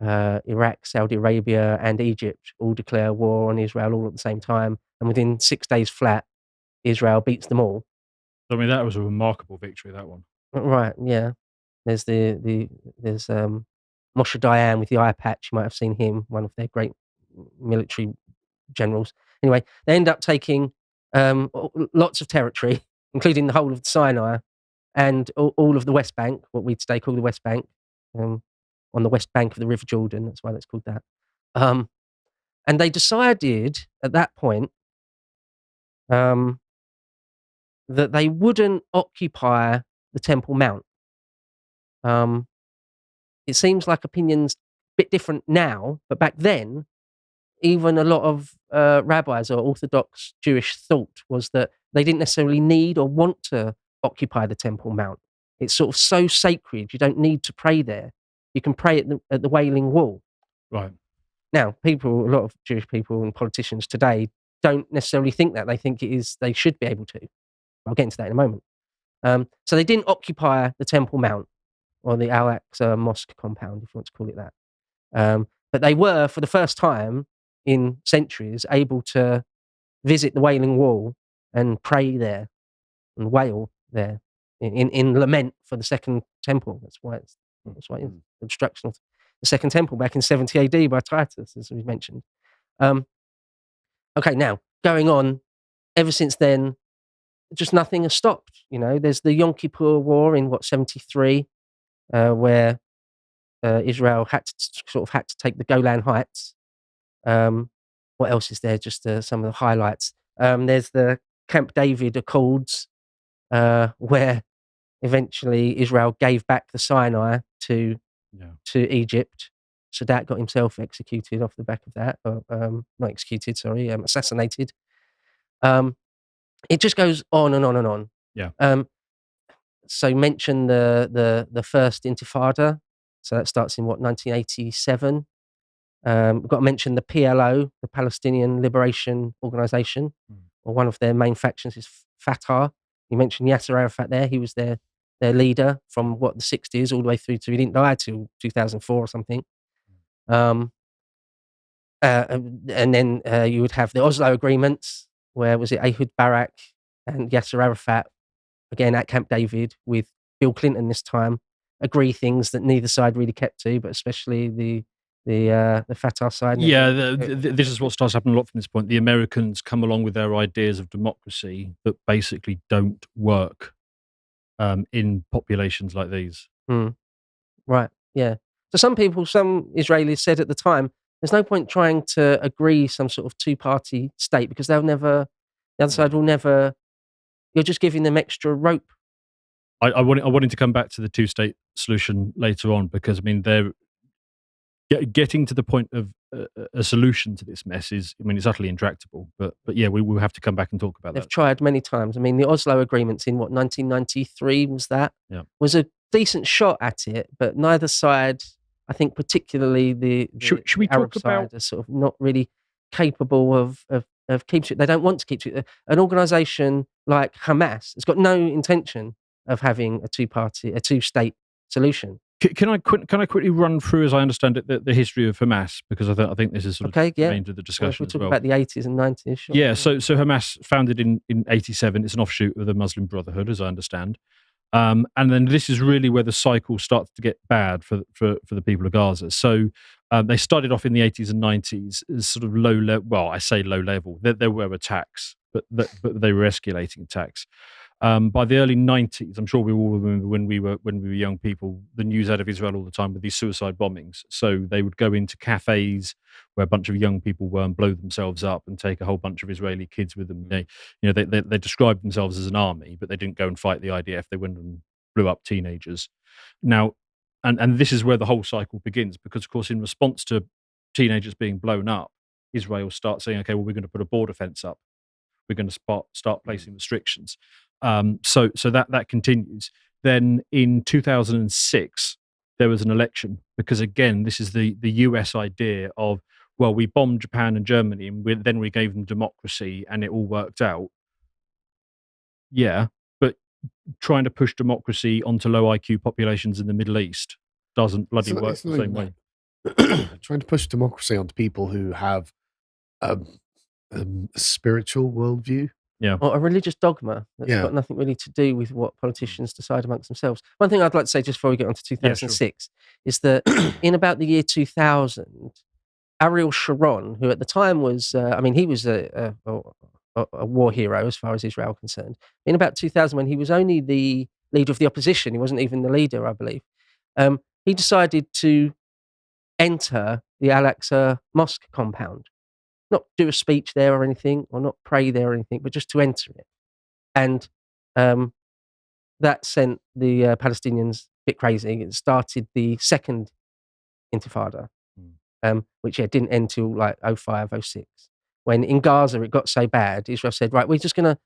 Iraq, Saudi Arabia, and Egypt all declare war on Israel all at the same time, and within 6 days flat, Israel beats them all. I mean, that was a remarkable victory. That one, right? Yeah. There's there's Moshe Dayan with the eye patch. You might have seen him, one of their great military generals. Anyway, they end up taking lots of territory, including the whole of the Sinai and all of the West Bank, what we'd today call the West Bank, on the west bank of the River Jordan. That's why that's called that. And they decided at that point that they wouldn't occupy the Temple Mount. It seems like opinions a bit different now, but back then, even a lot of rabbis or Orthodox Jewish thought was that they didn't necessarily need or want to occupy the Temple Mount. It's sort of so sacred, you don't need to pray there. You can pray at the Wailing Wall. Right. Now, a lot of Jewish people and politicians today don't necessarily think that. They think they should be able to. I'll get into that in a moment. So they didn't occupy the Temple Mount or the Al-Aqsa Mosque compound, if you want to call it that. But they were, for the first time in centuries, able to visit the Wailing Wall and pray there and wail there in lament for the Second Temple. That's why it's the destruction of the Second Temple back in 70 AD by Titus, as we mentioned. Okay, now, going on ever since then. Just nothing has stopped. There's the Yom Kippur War in 73, where Israel had to take the Golan Heights. What else is there? Just some of the highlights. There's the Camp David Accords, where eventually Israel gave back the Sinai to Egypt. Sadat got himself executed off the back of that. Not executed, sorry, assassinated. It just goes on and on and on. Yeah. So mention the first Intifada. So that starts in 1987. We've got to mention the PLO, the Palestinian Liberation Organization, or one of their main factions is Fatah. You mentioned Yasser Arafat there. He was their leader from the 60s all the way through to, he didn't die till 2004 or something. And then you would have the Oslo agreements, where was it Ehud Barak and Yasser Arafat, again at Camp David with Bill Clinton this time, agree things that neither side really kept to, but especially the Fatah side. Yeah, this is what starts happening a lot from this point. The Americans come along with their ideas of democracy that basically don't work in populations like these. Right, yeah. So some Israelis said at the time, there's no point trying to agree some sort of two-party state because the other side will never, you're just giving them extra rope. I wanted to come back to the two-state solution later on because, I mean, they're getting to the point of a solution to this mess is, I mean, it's utterly intractable. But yeah, we will have to come back and talk about that. They've tried many times. I mean, the Oslo agreements in 1993 was that? Yeah. Was a decent shot at it, but neither side, I think particularly the should we Arab talk side, about... are sort of not really capable of keeping it. They don't want to keep it. An organization like Hamas has got no intention of having a two-state solution. Can I quickly run through, as I understand it, the history of Hamas, because I think this is sort of main to the discussion. We'll talk about the 80s and 90s. Sure. Yeah, so Hamas founded in 87. It's an offshoot of the Muslim Brotherhood, as I understand. And then this is really where the cycle starts to get bad for the people of Gaza. So they started off in the 80s and 90s as sort of low level. Well, I say low level. There were attacks, but they were escalating attacks. By the early 90s, I'm sure we all remember when we were young people, the news out of Israel all the time with these suicide bombings. So they would go into cafes where a bunch of young people were and blow themselves up and take a whole bunch of Israeli kids with them. They described themselves as an army, but they didn't go and fight the IDF. They went and blew up teenagers. Now, and this is where the whole cycle begins, because of course, in response to teenagers being blown up, Israel starts saying, okay, well, we're going to put a border fence up. We're going to start placing restrictions. So that continues. Then in 2006, there was an election, because again, this is the US idea of, well, we bombed Japan and Germany and then we gave them democracy and it all worked out. Yeah, but trying to push democracy onto low IQ populations in the Middle East doesn't bloody work the same way. Trying to push democracy onto people who have a spiritual worldview. Yeah. Or a religious dogma that's got nothing really to do with what politicians decide amongst themselves. One thing I'd like to say just before we get on to 2006 is that in about the year 2000, Ariel Sharon, who at the time was, he was a war hero as far as Israel concerned. In about 2000, when he was only the leader of the opposition, he wasn't even the leader, I believe, he decided to enter the Al-Aqsa Mosque compound. Not do a speech there or anything, or not pray there or anything, but just to enter it. And that sent the Palestinians a bit crazy. It started the second Intifada, which didn't end till like 05, 06. When in Gaza it got so bad, Israel said, right, we're just going to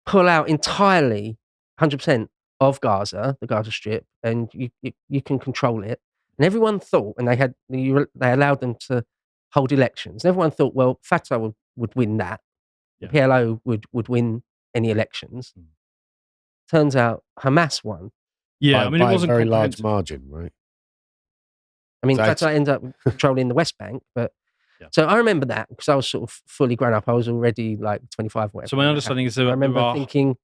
pull out entirely 100% of Gaza, the Gaza Strip, and you can control it. And everyone thought, and they allowed them to hold elections. And everyone thought, well, Fatah would win that. Yeah. The PLO would win any elections. Turns out Hamas won. Yeah, by it wasn't a very large margin, right? I mean, Fatah ended up controlling the West Bank, but so I remember that because I was sort of fully grown up. I was already like 25 or whatever. So my understanding is that I remember thinking,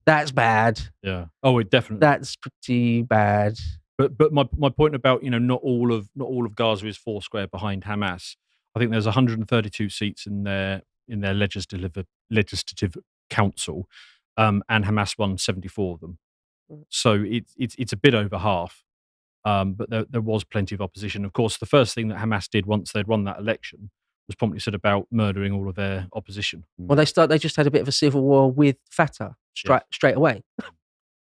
that's bad. Yeah. Oh, it definitely. That's pretty bad. But my point about, not all of Gaza is foursquare behind Hamas. I think there's 132 seats in their legislative legislative council, and Hamas won 74 of them. So it's a bit over half. But there was plenty of opposition. Of course, the first thing that Hamas did once they'd won that election was promptly set about murdering all of their opposition. Well, they just had a bit of a civil war with Fatah straight away.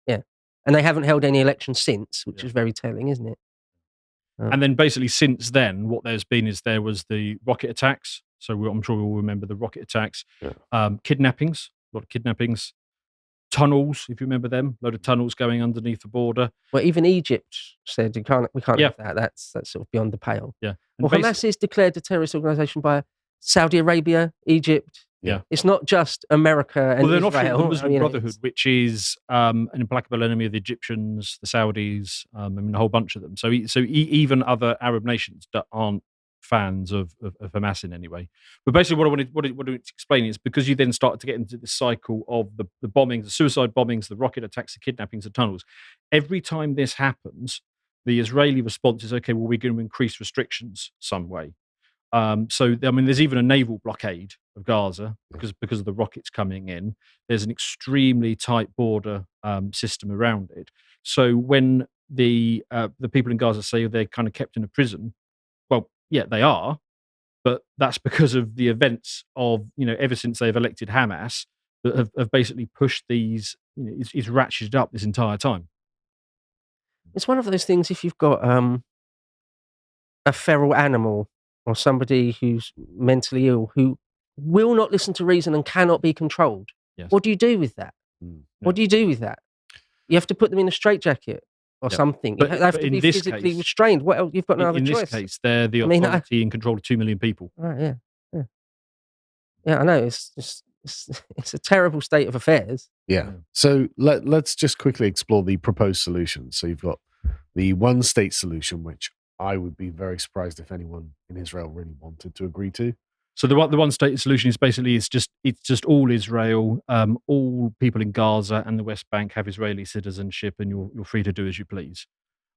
Yeah. And they haven't held any elections since, which is very telling, isn't it? And then basically since then, what there's been is there was the rocket attacks. So I'm sure we all remember the rocket attacks. Kidnappings, a lot of kidnappings. Tunnels, if you remember them, a load of tunnels going underneath the border. Well, even Egypt said we can't have that. That's sort of beyond the pale. Yeah. Well, Hamas is declared a terrorist organisation by Saudi Arabia, Egypt. Yeah. It's not just America and they're Israel. not the Muslim Brotherhood, which is an implacable enemy of the Egyptians, the Saudis, a whole bunch of them. So even other Arab nations that aren't fans of Hamas in any way. But basically what I wanted to explain is because you then start to get into this cycle of the bombings, the suicide bombings, the rocket attacks, the kidnappings, the tunnels. Every time this happens, the Israeli response is, okay, well, we're going to increase restrictions some way. There's even a naval blockade of Gaza because of the rockets coming in. There's an extremely tight border system around it. So when the people in Gaza say they're kind of kept in a prison, well, yeah, they are, but that's because of the events of ever since they've elected Hamas that have basically pushed these. It's ratcheted up this entire time. It's one of those things. If you've got a feral animal or somebody who's mentally ill who will not listen to reason and cannot be controlled, what do you do with that? What do you do with that? You have to put them in a straitjacket or something. They have to be physically restrained. What else? You've got no other choice. In this case, they're the authority in control of 2 million people. Right, yeah. I know. It's a terrible state of affairs. Yeah. So let's just quickly explore the proposed solutions. So you've got the one-state solution, which I would be very surprised if anyone in Israel really wanted to agree to. So the one-state solution is basically it's just all Israel, all people in Gaza and the West Bank have Israeli citizenship, and you're free to do as you please.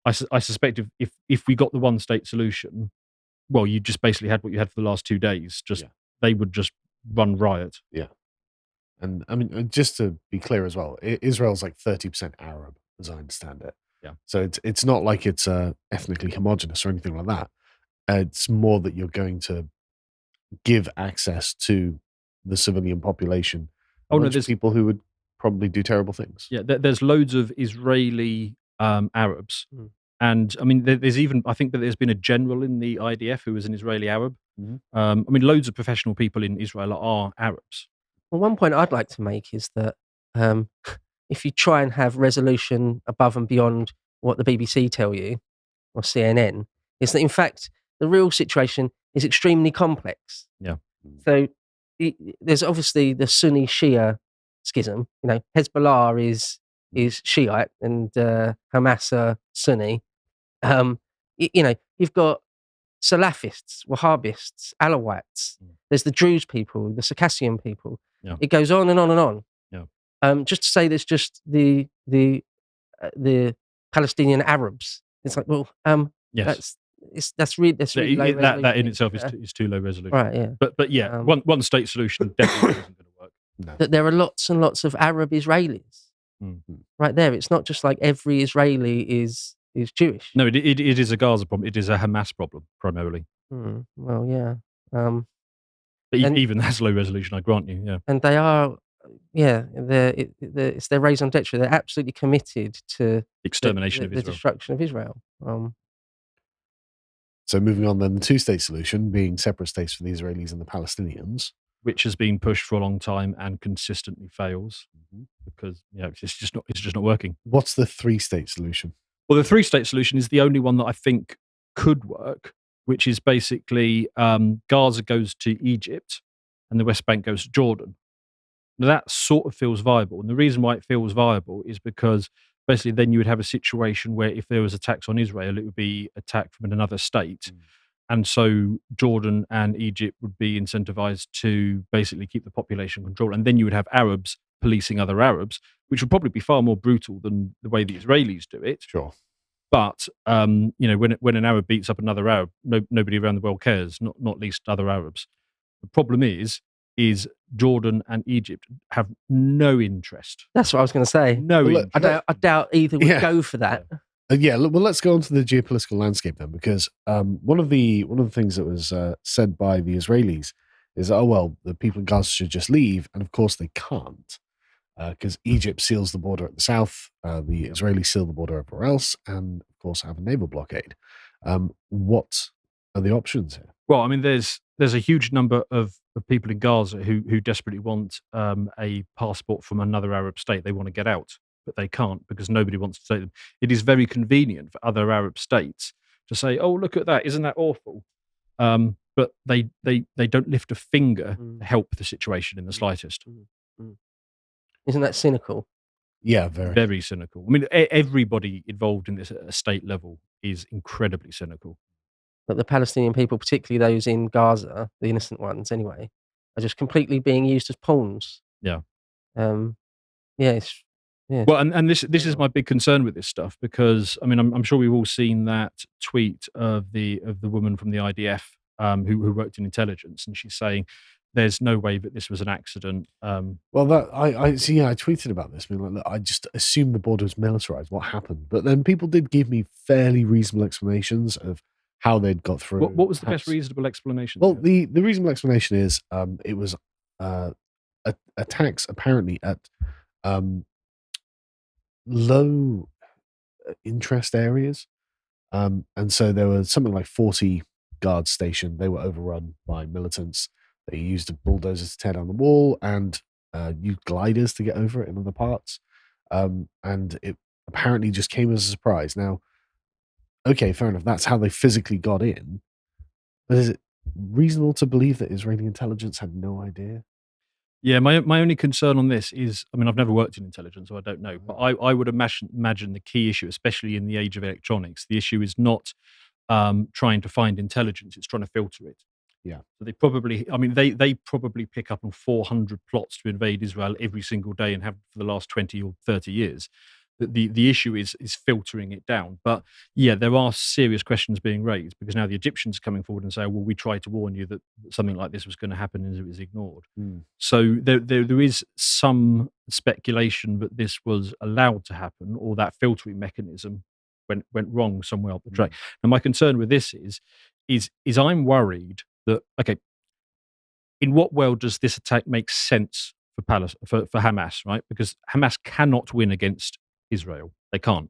I suspect if we got the one-state solution, well, you just basically had what you had for the last 2 days. They would just run riot. Yeah, and I mean, just to be clear as well, Israel's like 30% Arab, as I understand it. Yeah. So it's not like it's ethnically homogenous or anything like that. It's more that you're going to give access to the civilian population. There's people who would probably do terrible things. Yeah, there's loads of Israeli Arabs, and I mean, there's even I think that there's been a general in the IDF who is an Israeli Arab. Loads of professional people in Israel are Arabs. Well, one point I'd like to make is that if you try and have resolution above and beyond what the BBC tell you or CNN, is that in fact the real situation is extremely complex. Yeah. So there's obviously the Sunni Shia schism. Hezbollah is Shiite and Hamas are Sunni. You've got Salafists, Wahhabists, Alawites. There's the Druze people, the Circassian people. Yeah. It goes on and on and on. Yeah. Just to say there's just the Palestinian Arabs. It's like, well, yes. That's really low resolution. That in itself is too low resolution. Right, yeah. But yeah, one state solution definitely isn't going to work. No. That there are lots and lots of Arab Israelis. Right there. It's not just like every Israeli is Jewish. No, it is a Gaza problem. It is a Hamas problem primarily. Well, yeah. But even that's low resolution, I grant you. Yeah. And they are, it's their raison d'etre. They're absolutely committed to extermination of Israel, the destruction of Israel. So moving on then, the two-state solution being separate states for the Israelis and the Palestinians. Which has been pushed for a long time and consistently fails because it's just not working. What's the three-state solution? Well, the three-state solution is the only one that I think could work, which is basically Gaza goes to Egypt and the West Bank goes to Jordan. Now, that sort of feels viable. And the reason why it feels viable is because basically then you would have a situation where if there was attacks on Israel, it would be attacked from another state. And so Jordan and Egypt would be incentivized to basically keep the population control. And then you would have Arabs policing other Arabs, which would probably be far more brutal than the way the Israelis do it. Sure. But, when an Arab beats up another Arab, nobody around the world cares, not least other Arabs. The problem is is Jordan and Egypt have no interest. That's what I was going to say. No Well, look, interest. I doubt either would Yeah. go for that. Well, let's go on to the geopolitical landscape then, because one of the things that was said by the Israelis is, oh well, the people in Gaza should just leave, and of course they can't, because Egypt seals the border at the south, the Israelis seal the border everywhere else, and of course have a naval blockade. What are the options here? Well, I mean, there's a huge number of people in Gaza who desperately want a passport from another Arab state. They want to get out, but they can't because nobody wants to take them. It is very convenient for other Arab states to say, "Oh, look at that! Isn't that awful?" But they don't lift a finger to help the situation in the slightest. Isn't that cynical? Yeah, Very cynical. I mean, everybody involved in this at a state level is incredibly cynical. But the Palestinian people, particularly those in Gaza, the innocent ones anyway, are just completely being used as pawns. Yeah. Yeah. Well, and this is my big concern with this stuff, because I mean I'm sure we've all seen that tweet of the woman from the IDF who worked in intelligence, and she's saying there's no way that this was an accident. Well, that I see. Yeah, I tweeted about this. I mean, like, look, I just assumed the border was militarized. What happened? But then people did give me fairly reasonable explanations of how they'd got through. What was the best reasonable explanation? Well, the reasonable explanation is it was attacks apparently at low interest areas, and so there were something like 40 guards stationed. They were overrun by militants. They used bulldozers to tear down the wall and used gliders to get over it in other parts, and it apparently just came as a surprise. Now, okay, fair enough. That's how they physically got in. But is it reasonable to believe that Israeli intelligence had no idea? Yeah, my only concern on this is, I mean, I've never worked in intelligence, so I don't know, but I would imagine the key issue, especially in the age of electronics, the issue is not trying to find intelligence; it's trying to filter it. Yeah. So they probably, I mean, they probably pick up on 400 plots to invade Israel every single day and have for the last 20 or 30 years. The issue is filtering it down. But yeah, there are serious questions being raised, because now the Egyptians are coming forward and say, well, we tried to warn you that something like this was going to happen, and it was ignored. So there is some speculation that this was allowed to happen, or that filtering mechanism went wrong somewhere up the track. Now, my concern with this is I'm worried that, okay, in what world does this attack make sense for Hamas, right? Because Hamas cannot win against Israel. They can't.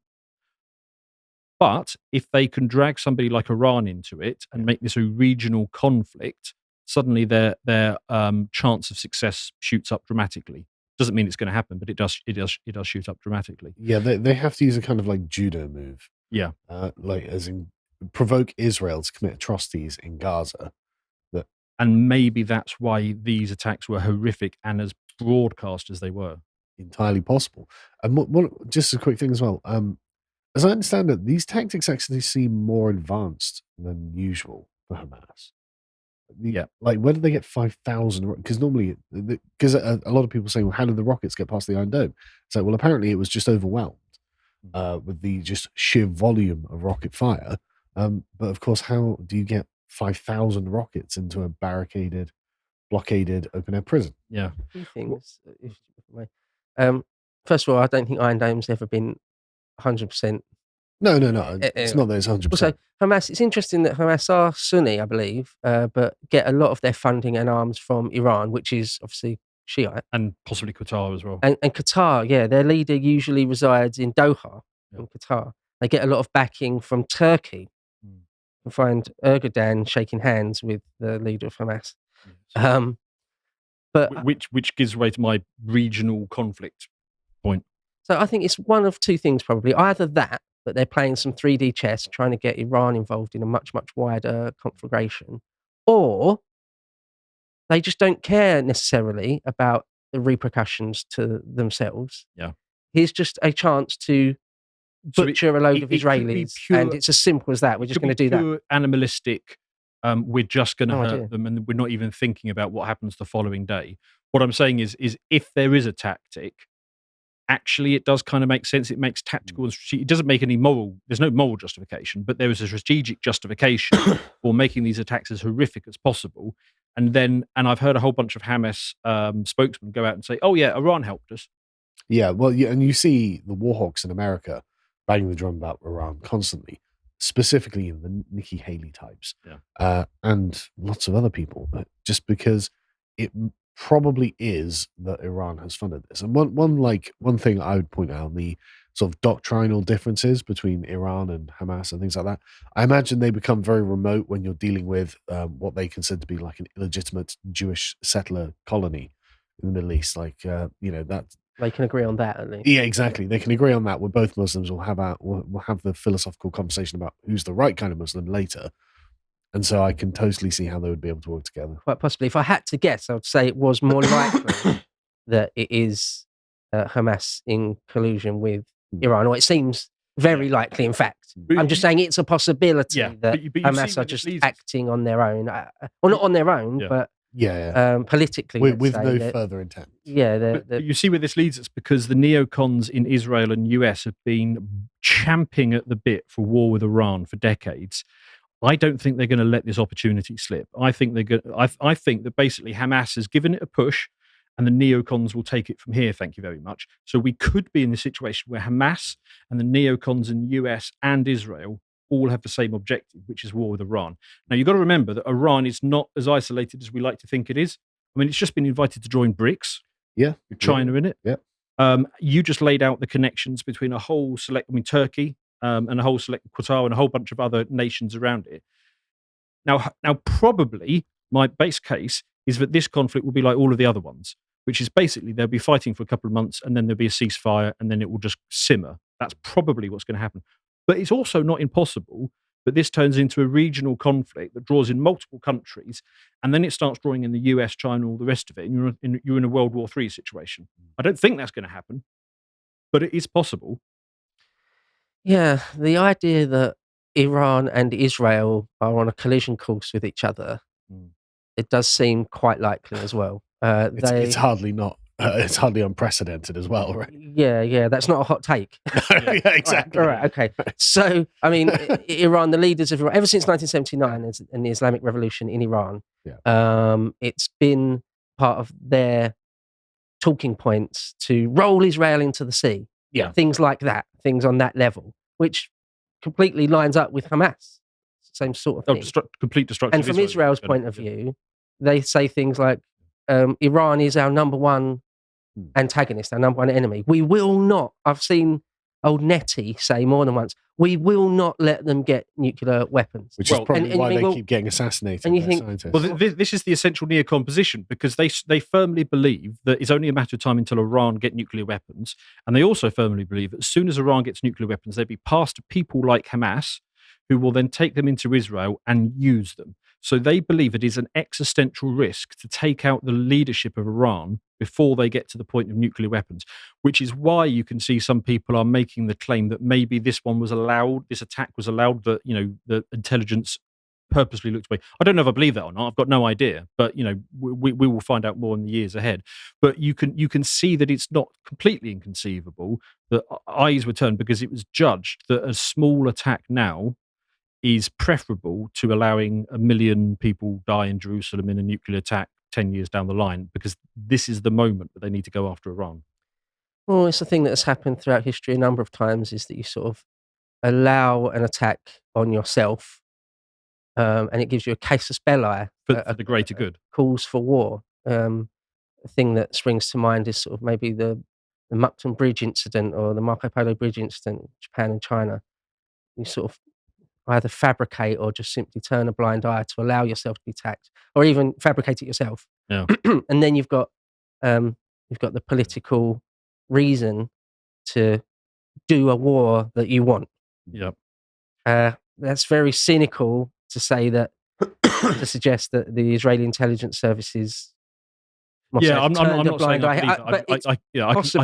But if they can drag somebody like Iran into it and make this a regional conflict, suddenly their chance of success shoots up dramatically. Doesn't mean it's going to happen, but it does shoot up dramatically. Yeah, they have to use a kind of like judo move. Yeah. Like as in provoke Israel to commit atrocities in Gaza. And maybe that's why these attacks were horrific and as broadcast as they were. Entirely possible. And what just a quick thing as well. As I understand it, these tactics actually seem more advanced than usual for Hamas. Like, where did they get 5,000? Because normally, because a lot of people say, well, how did the rockets get past the Iron Dome? So, well, apparently it was just overwhelmed with the just sheer volume of rocket fire. But of course, how do you get 5,000 rockets into a blockaded open-air prison? Yeah. A few things. First of all, I don't think Iron Dome's ever been 100%. No. It's not that it's 100%. Also, Hamas, it's interesting that Hamas are Sunni, I believe, but get a lot of their funding and arms from Iran, which is obviously Shiite. And possibly Qatar as well. And Qatar, yeah. Their leader usually resides in Doha, in Qatar. They get a lot of backing from Turkey. You find Erdogan shaking hands with the leader of Hamas. But which gives way to my regional conflict point. So I think it's one of two things probably. Either that they're playing some 3D chess, trying to get Iran involved in a much, much wider conflagration, or they just don't care necessarily about the repercussions to themselves. Yeah. Here's just a chance to butcher a load of Israelis, and it's as simple as that. We're just going to do that. Animalistic. We're just going to hurt them, and we're not even thinking about what happens the following day. What I'm saying is if there is a tactic, actually it does kind of make sense. It makes tactical and strategic. It doesn't make any there's no moral justification, but there is a strategic justification for making these attacks as horrific as possible. And I've heard a whole bunch of Hamas spokesmen go out and say, "Oh yeah, Iran helped us." Yeah, well, and you see the warhawks in America banging the drum about Iran constantly, specifically the Nikki Haley types, and lots of other people, just because it probably is that Iran has funded this. And one thing I would point out, the sort of doctrinal differences between Iran and Hamas and things like that. I imagine they become very remote when you're dealing with what they consider to be like an illegitimate Jewish settler colony in the Middle East. Like, that They can agree on that, at least. yeah, exactly. They can agree on that. We're both Muslims. We'll have the philosophical conversation about who's the right kind of Muslim later. And so I can totally see how they would be able to work together. Quite possibly. If I had to guess, I would say it was more likely that it is Hamas in collusion with Iran, or it seems very likely, in fact. I'm just saying it's a possibility that but you Hamas are just acting on their own. Well, not on their own, but politically. With no further intent. Yeah. But you see where this leads us, because the neocons in Israel and US have been champing at the bit for war with Iran for decades. I don't think they're going to let this opportunity slip. I think I think that basically Hamas has given it a push, and the neocons will take it from here. Thank you very much. So we could be in the situation where Hamas and the neocons in the US and Israel all have the same objective, which is war with Iran. Now, you've got to remember that Iran is not as isolated as we like to think it is. I mean, it's just been invited to join BRICS. Yeah. With China in it. Yeah. You just laid out the connections between Turkey, and a whole select Qatar and a whole bunch of other nations around it. Now, probably my base case is that this conflict will be like all of the other ones, which is basically they'll be fighting for a couple of months and then there'll be a ceasefire and then it will just simmer. That's probably what's going to happen. But it's also not impossible that this turns into a regional conflict that draws in multiple countries, and then it starts drawing in the US, China, all the rest of it, and you're in a World War III situation. I don't think that's going to happen, but it is possible. Yeah, the idea that Iran and Israel are on a collision course with each other, it does seem quite likely as well. It's hardly not. It's hardly unprecedented as well, right? Yeah, that's not a hot take. Yeah, exactly. All right, okay. So, I mean, Iran, the leaders of Iran, ever since 1979 and the Islamic Revolution in Iran, it's been part of their talking points to roll Israel into the sea. Yeah. Things like that, things on that level, which completely lines up with Hamas. Same sort of thing. Complete destruction. And from Israel's point of view, they say things like, Iran is our number one antagonist, our number one enemy. We will not, I've seen old Nettie say more than once, we will not let them get nuclear weapons. Which is probably why they keep getting assassinated. And you think, scientists. Well, this is the essential neocon position, because they firmly believe that it's only a matter of time until Iran get nuclear weapons. And they also firmly believe that as soon as Iran gets nuclear weapons, they'll be passed to people like Hamas, who will then take them into Israel and use them. So they believe it is an existential risk to take out the leadership of Iran before they get to the point of nuclear weapons, which is why you can see some people are making the claim that maybe this attack was allowed, that, the intelligence purposely looked away. I don't know if I believe that or not. I've got no idea, but we will find out more in the years ahead. But you can see that it's not completely inconceivable that eyes were turned, because it was judged that a small attack now is preferable to allowing 1 million people die in Jerusalem in a nuclear attack 10 years down the line, because this is the moment that they need to go after Iran. Well, it's the thing that has happened throughout history a number of times, is that you sort of allow an attack on yourself, and it gives you a casus belli. For the greater good. Calls for war. A thing that springs to mind is sort of maybe the Mukden Bridge incident, or the Marco Polo Bridge incident, Japan and China. You sort of either fabricate or just simply turn a blind eye to allow yourself to be attacked, or even fabricate it yourself. Yeah. And then you've got the political reason to do a war that you want. Yep. That's very cynical to say that, to suggest that the Israeli intelligence services must I'm turned a not blind saying eye. But it's I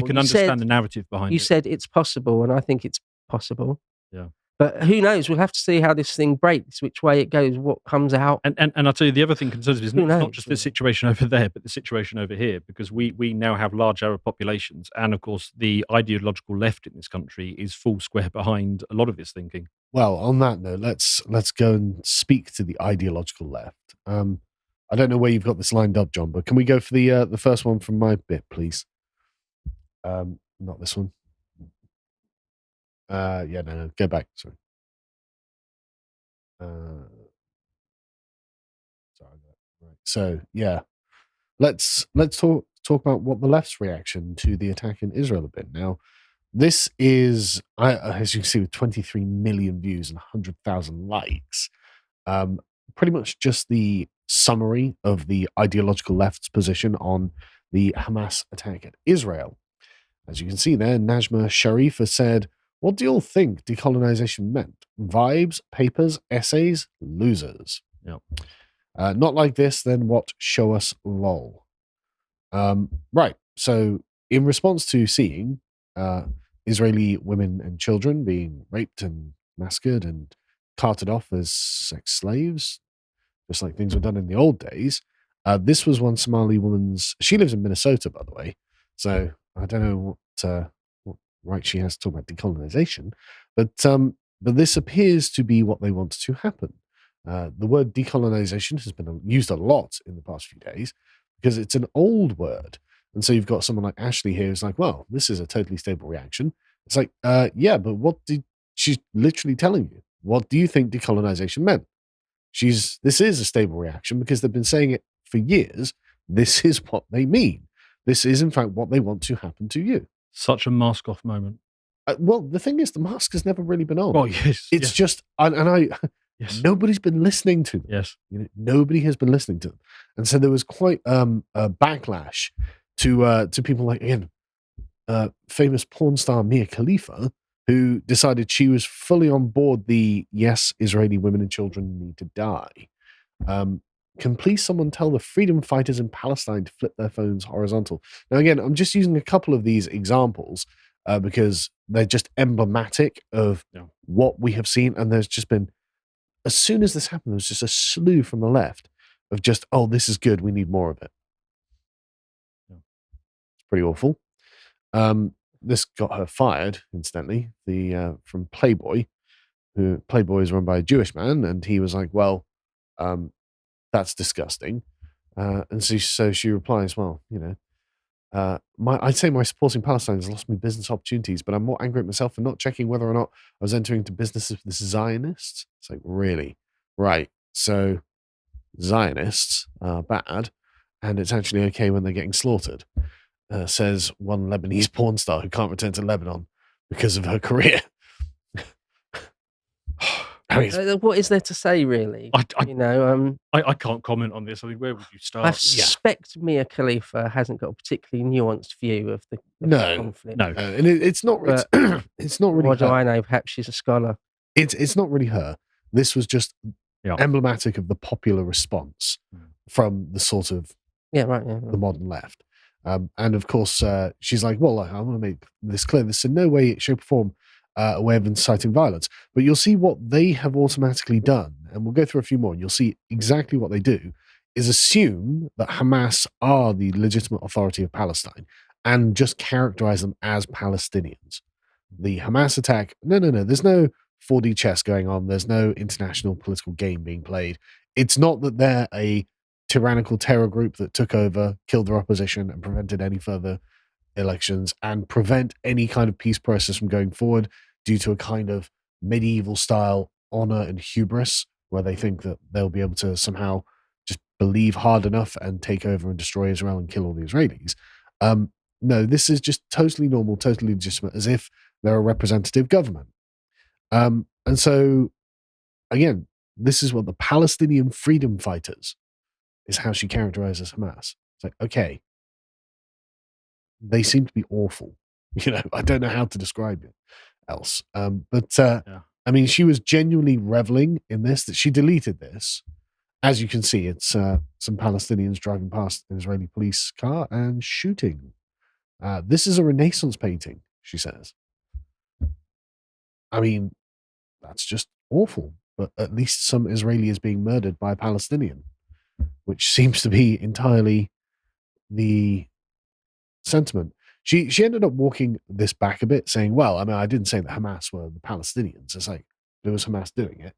can understand the narrative behind it. You said it's possible, and I think it's possible. Yeah. But who knows? We'll have to see how this thing breaks, which way it goes, what comes out. And I'll tell you, the other thing concerns me is not just the Yeah. situation over there, but the situation over here, because we now have large Arab populations. And of course, the ideological left in this country is full square behind a lot of this thinking. Well, on that note, let's go and speak to the ideological left. I don't know where you've got this lined up, John, but can we go for the first one from my bit, please? Not this one. Yeah, no, go back. Sorry. Sorry. Right. So yeah, let's talk about what the left's reaction to the attack in Israel have been. Now, this is, as you can see, with 23 million views and 100,000 likes. Pretty much just the summary of the ideological left's position on the Hamas attack at Israel. As you can see there, Najma Sharifa said, "What do you all think decolonization meant? Vibes, papers, essays, losers." Yep. Not like this, then what? Show us lol. Right. So, in response to seeing Israeli women and children being raped and massacred and carted off as sex slaves, just like things were done in the old days, this was one Somali woman's. She lives in Minnesota, by the way. So I don't know what right she has to talk about decolonization, but this appears to be what they wanted to happen. The word decolonization has been used a lot in the past few days because it's an old word. And so you've got someone like Ashley here who's like, well, this is a totally stable reaction. It's like, yeah, but she's literally telling you, what do you think decolonization meant? This is a stable reaction because they've been saying it for years. This is what they mean. This is, in fact, what they want to happen to you. Such a mask off moment. Well, the thing is, the mask has never really been on. Well, yes. It's just, yes. Nobody's been listening to them. Yes. Nobody has been listening to them. And so there was quite a backlash to people like, again, famous porn star Mia Khalifa, who decided she was fully on board the yes, Israeli women and children need to die. Can please someone tell the freedom fighters in Palestine to flip their phones horizontal? Now, again, I'm just using a couple of these examples because they're just emblematic of what we have seen. And there's just been, as soon as this happened, there was just a slew from the left of just, oh, this is good. We need more of it. It's pretty awful. This got her fired, incidentally, from Playboy. Playboy is run by a Jewish man, and he was like, well, that's disgusting. And so she replies, well, I'd say my supporting Palestine has lost me business opportunities, but I'm more angry at myself for not checking whether or not I was entering into business with this Zionists. It's like, really? Right. So Zionists are bad, and it's actually okay when they're getting slaughtered. Says one Lebanese porn star who can't return to Lebanon because of her career. What is there to say, really? I can't comment on this. I mean, where would you start? I suspect Mia Khalifa hasn't got a particularly nuanced view of the conflict. No, and it's not. It's not really. What do I know? Perhaps she's a scholar. It's not really her. This was just emblematic of the popular response from the sort of the modern left. And of course, she's like, well, I want to make this clear. This in no way, shape, or form a way of inciting violence. But you'll see what they have automatically done. And we'll go through a few more, and you'll see exactly what they do is assume that Hamas are the legitimate authority of Palestine and just characterize them as Palestinians. The Hamas attack, no. There's no 4D chess going on. There's no international political game being played. It's not that they're a tyrannical terror group that took over, killed their opposition, and prevented any further elections and prevent any kind of peace process from going forward due to a kind of medieval style honor and hubris where they think that they'll be able to somehow just believe hard enough and take over and destroy Israel and kill all the Israelis. No, this is just totally normal, totally legitimate, as if they're a representative government. And so, again, this is what the Palestinian freedom fighters is how she characterizes Hamas. It's like, okay, they seem to be awful. I don't know how to describe it else. I mean, she was genuinely reveling in this, that she deleted this. As you can see, it's some Palestinians driving past an Israeli police car and shooting. This is a Renaissance painting, she says. I mean, that's just awful. But at least some Israeli is being murdered by a Palestinian, which seems to be entirely the sentiment. She ended up walking this back a bit, saying, well, I mean, I didn't say that Hamas were the Palestinians. It's like, it was Hamas doing it,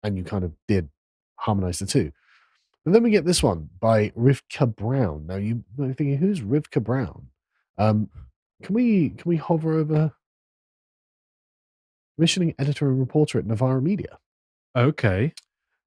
and you kind of did harmonize the two. But then we get this one by Rivka Brown. Now you might be thinking, who's Rivka Brown? Can we hover over commissioning editor and reporter at Novara Media? Okay.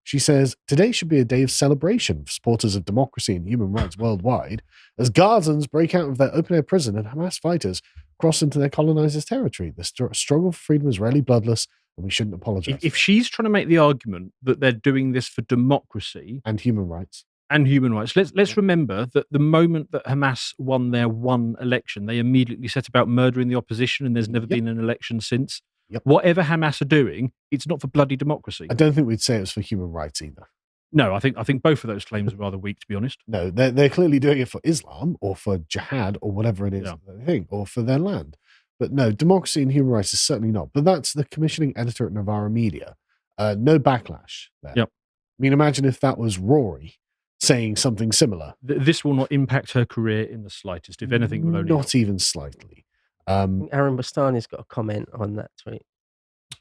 She says, today should be a day of celebration for supporters of democracy and human rights worldwide as Gazans break out of their open-air prison and Hamas fighters cross into their colonizers' territory. The struggle for freedom is rarely bloodless, and we shouldn't apologize. If she's trying to make the argument that they're doing this for democracy and human rights, let's remember that the moment that Hamas won their one election, they immediately set about murdering the opposition, and there's never been an election since. Whatever Hamas are doing, it's not for bloody democracy. I don't think we'd say it was for human rights either. No, I think both of those claims are rather weak, to be honest. No, they're clearly doing it for Islam or for jihad or whatever it is that they think, or for their land. But no, democracy and human rights is certainly not. But that's the commissioning editor at Novara Media. No backlash there. Yep. I mean, imagine if that was Rory saying something similar. This will not impact her career in the slightest. If anything, it will only not even slightly. Aaron Bastani's got a comment on that tweet.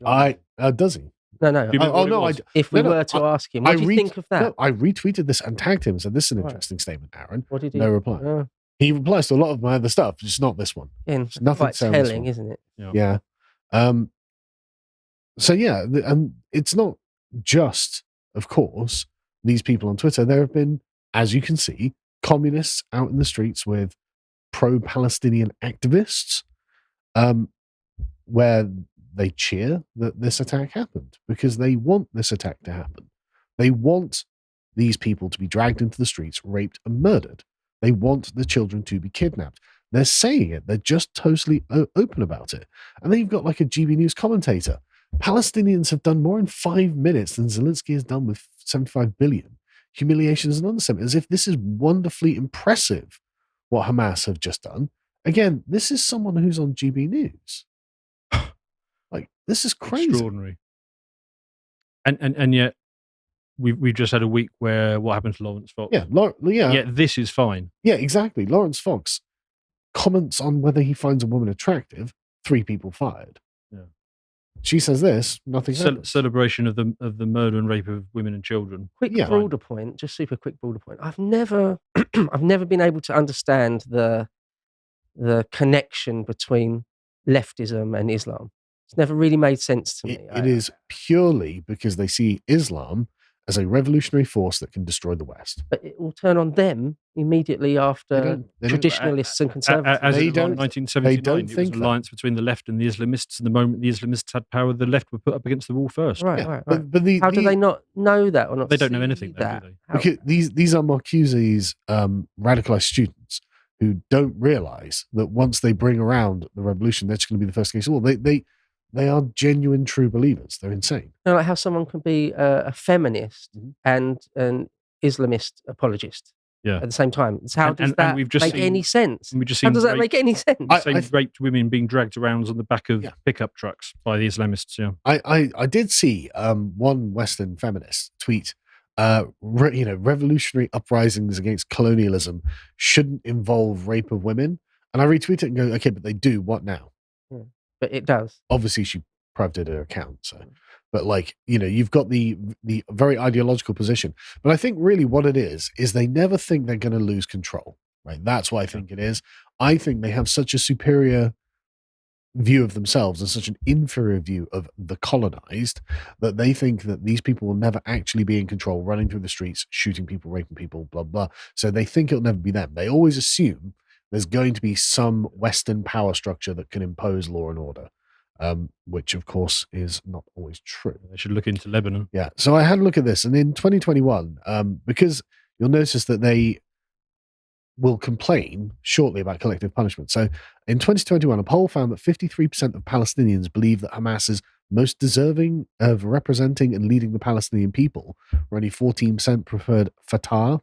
Does he? No. If we were to ask him, what do you think of that? No, I retweeted this and tagged him. So this is an interesting statement, Aaron. What did he? No reply. He replies to a lot of my other stuff, just not this one. Yeah, it's nothing quite telling, isn't it? Yeah. So yeah, and it's not just, of course, these people on Twitter. There have been, as you can see, communists out in the streets with pro-Palestinian activists, where they cheer that this attack happened because they want this attack to happen. They want these people to be dragged into the streets, raped and murdered. They want the children to be kidnapped. They're saying it. They're just totally open about it. And then you've got like a GB News commentator. Palestinians have done more in 5 minutes than Zelensky has done with 75 billion. Humiliation is an understatement, as if this is wonderfully impressive, what Hamas have just done. Again, this is someone who's on GB News. Like, this is crazy. Extraordinary. And yet, we've just had a week where what happened to Lawrence Fox? Yeah, this is fine. Yeah, exactly. Lawrence Fox comments on whether he finds a woman attractive. 3 people fired. Yeah. She says this. Nothing. Celebration of the murder and rape of women and children. Quick broader point. Just super quick broader point. I've never been able to understand the connection between leftism and Islam. It's never really made sense to me. It is purely because they see Islam as a revolutionary force that can destroy the West. But it will turn on them immediately after traditionalists and conservatives. As in 1979, it was an alliance between the left and the Islamists, and the moment the Islamists had power, the left were put up against the wall first. Right. But how do they not know that or not? They don't know anything, though, do they? Because these are Marcuse's radicalized students who don't realize that once they bring around the revolution, they're just going to be the first case of all. They are genuine, true believers. They're insane. You know, like how someone can be a feminist and an Islamist apologist at the same time. How does that make any sense? How does that make any sense? Raped women being dragged around on the back of pickup trucks by the Islamists. Yeah, I did see one Western feminist tweet. Revolutionary uprisings against colonialism shouldn't involve rape of women, and I retweet it and go, okay, but they do. What now? But it does. Obviously, she privated her account. So, but you've got the very ideological position. But I think really what it is they never think they're going to lose control. Right? That's what I think it is. I think they have such a superior view of themselves and such an inferior view of the colonized that they think that these people will never actually be in control, running through the streets, shooting people, raping people, blah, blah. So they think it'll never be them. They always assume there's going to be some Western power structure that can impose law and order, which, of course, is not always true. They should look into Lebanon. Yeah. So I had a look at this. And in 2021, because you'll notice that they will complain shortly about collective punishment. So in 2021, a poll found that 53% of Palestinians believe that Hamas is most deserving of representing and leading the Palestinian people, where only 14% preferred Fatah,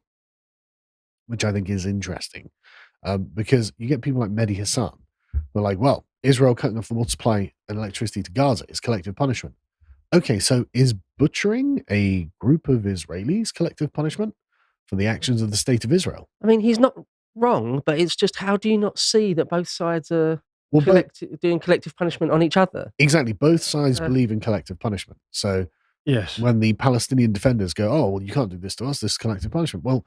which I think is interesting. Because you get people like Mehdi Hassan who are like, well, Israel cutting off the water supply and electricity to Gaza is collective punishment. Okay, so is butchering a group of Israelis collective punishment for the actions of the state of Israel? I mean, he's not wrong, but it's just, how do you not see that both sides are doing collective punishment on each other? Exactly. Both sides believe in collective punishment. So Yes. When the Palestinian defenders go, oh, well, you can't do this to us, this is collective punishment. Well,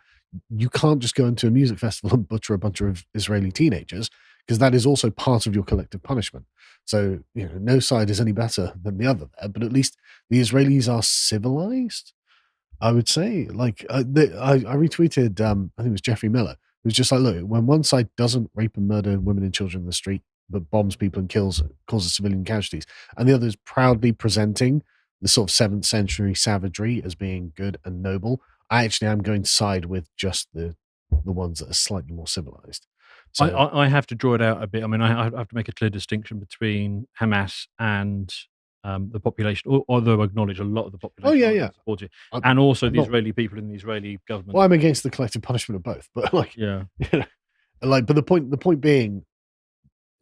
you can't just go into a music festival and butcher a bunch of Israeli teenagers, because that is also part of your collective punishment. So, no side is any better than the other there, but at least the Israelis are civilized, I would say. Like, I retweeted, I think it was Jeffrey Miller, who's just like, look, when one side doesn't rape and murder women and children in the street, but bombs people and causes civilian casualties, and the other is proudly presenting the sort of 7th century savagery as being good and noble, I actually am going to side with just the ones that are slightly more civilized. So I have to draw it out a bit. I mean, I have to make a clear distinction between Hamas and the population, although I acknowledge a lot of the population. yeah. Supports it, and also the Israeli people and the Israeli government. Well, I'm against the collective punishment of both, but but the point being,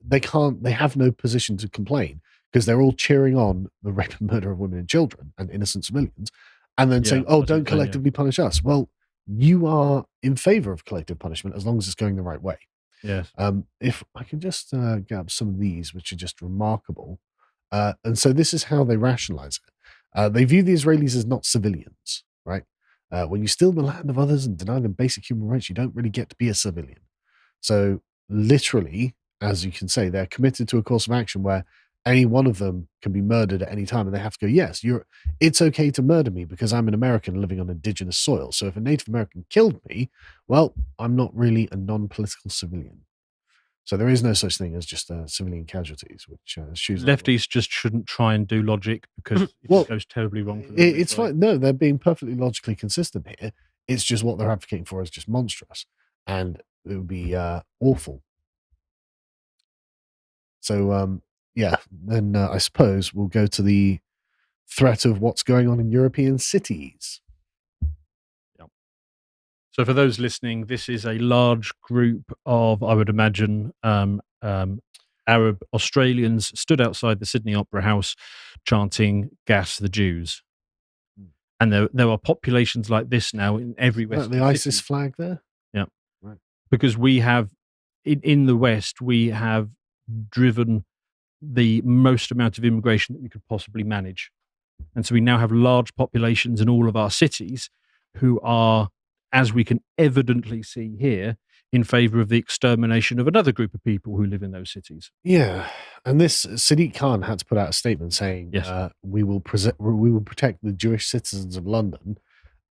they have no position to complain, because they're all cheering on the rape and murder of women and children and innocent civilians, and then saying, oh, don't collectively punish us. Well, you are in favor of collective punishment as long as it's going the right way. Yes. If I can just get up some of these, which are just remarkable. And so this is how they rationalize it. They view the Israelis as not civilians, right? When you steal the land of others and deny them basic human rights, you don't really get to be a civilian. So literally, as you can say, they're committed to a course of action where any one of them can be murdered at any time, and they have to go, yes, it's okay to murder me because I'm an American living on indigenous soil. So if a Native American killed me, well, I'm not really a non-political civilian. So there is no such thing as just civilian casualties, which lefties just shouldn't try and do logic, because it goes terribly wrong. For them, it's fine. No, they're being perfectly logically consistent here. It's just what they're advocating for is just monstrous, and it would be awful. So then I suppose we'll go to the threat of what's going on in European cities. So for those listening, this is a large group of, I would imagine, Arab Australians stood outside the Sydney Opera House chanting "Gas the Jews." And there are populations like this now in every Western the ISIS city. flag there? Yeah. Right. Because we have, in the West, we have driven the most amount of immigration that we could possibly manage. And so we now have large populations in all of our cities who are, as we can evidently see here, in favor of the extermination of another group of people who live in those cities. Yeah. And this Sadiq Khan had to put out a statement saying, yes, we will protect the Jewish citizens of London.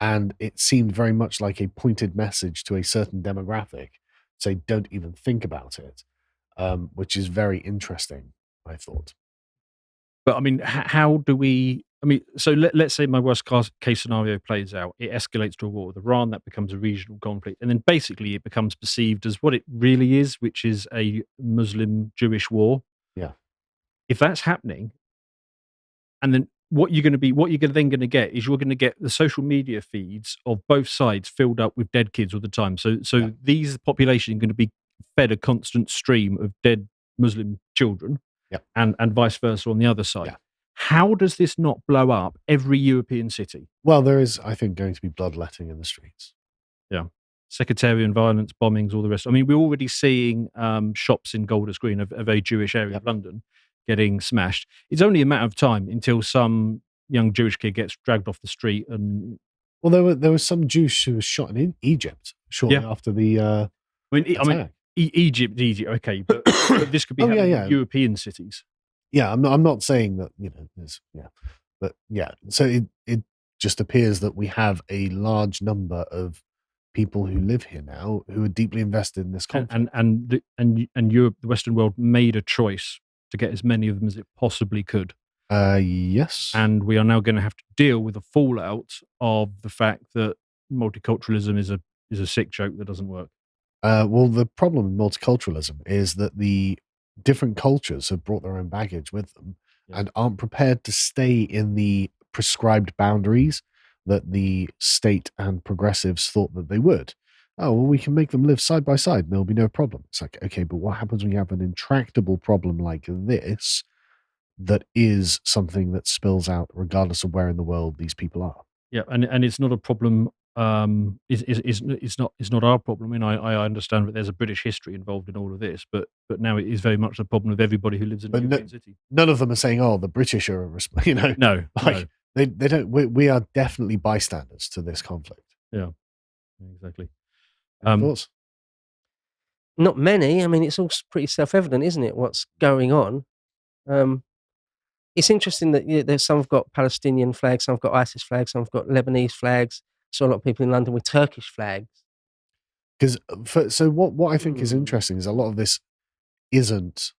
And it seemed very much like a pointed message to a certain demographic. Say, don't even think about it, which is very interesting, I thought. But I mean, how do we? I mean, so let's say my worst case scenario plays out. It escalates to a war with Iran. That becomes a regional conflict. And then basically it becomes perceived as what it really is, which is a Muslim-Jewish war. Yeah. If that's happening, and then what you're then going to get is you're going to get the social media feeds of both sides filled up with dead kids all the time. So these populations are going to be fed a constant stream of dead Muslim children. Yep. And vice versa on the other side. Yeah. How does this not blow up every European city? Well, there is, I think, going to be bloodletting in the streets. Yeah. Sectarian violence, bombings, all the rest. I mean, we're already seeing shops in Golders Green, a very Jewish area of London, getting smashed. It's only a matter of time until some young Jewish kid gets dragged off the street. And well, there was some Jews who was shot in Egypt shortly after the attack. Egypt, okay, but this could be happening in European cities. Yeah, I'm not saying that, but so it just appears that we have a large number of people who live here now who are deeply invested in this conflict, and Europe, the Western world, made a choice to get as many of them as it possibly could. Yes, and we are now going to have to deal with the fallout of the fact that multiculturalism is a sick joke that doesn't work. Well, the problem with multiculturalism is that the different cultures have brought their own baggage with them and aren't prepared to stay in the prescribed boundaries that the state and progressives thought that they would. Oh, well, we can make them live side by side and there'll be no problem. It's like, okay, but what happens when you have an intractable problem like this that is something that spills out regardless of where in the world these people are? Yeah, and it's not a problem. It's not our problem. I mean, I understand that there's a British history involved in all of this, but now it is very much the problem of everybody who lives in a European city. None of them are saying, "Oh, the British are," No. They don't. We are definitely bystanders to this conflict. Yeah, exactly. Thoughts? Not many. I mean, it's all pretty self-evident, isn't it? What's going on? It's interesting that there's some have got Palestinian flags, some have got ISIS flags, some have got Lebanese flags. Saw a lot of people in London with Turkish flags. Because what I think is interesting is a lot of this isn't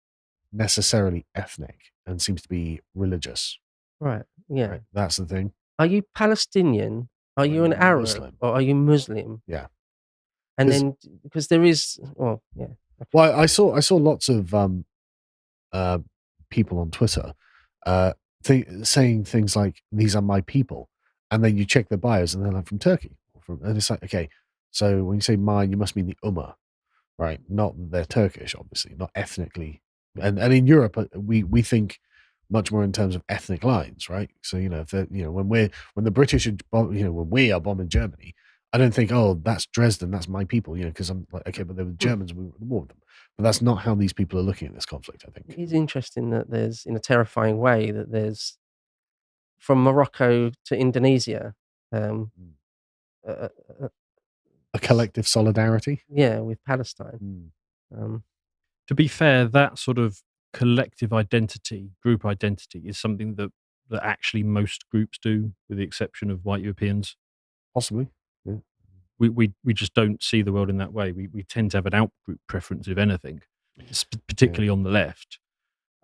necessarily ethnic and seems to be religious. Right. Yeah. Right? That's the thing. Are you Palestinian? Are you an Arab? Muslim? Or are you Muslim? Yeah. And then because there is, well, yeah. Okay. Well, I saw lots of people on Twitter saying things like, "These are my people," and then you check their bios and they're like from Turkey, and it's like, okay, so when you say mine, you must mean the Ummah, right? Not that they're Turkish, obviously, not ethnically. And in Europe, we think much more in terms of ethnic lines, right? So if when the British are when we are bombing Germany, I don't think, oh, that's Dresden, that's my people, because I'm like, okay, but they were Germans, we were at war with them. But that's not how these people are looking at this conflict, I think. It is interesting that there's, in a terrifying way, that there's from Morocco to Indonesia, a collective solidarity. Yeah, with Palestine. To be fair, that sort of collective identity, group identity, is something that actually most groups do, with the exception of white Europeans. Possibly, yeah. We just don't see the world in that way. We tend to have an out-group preference, if anything, particularly on the left.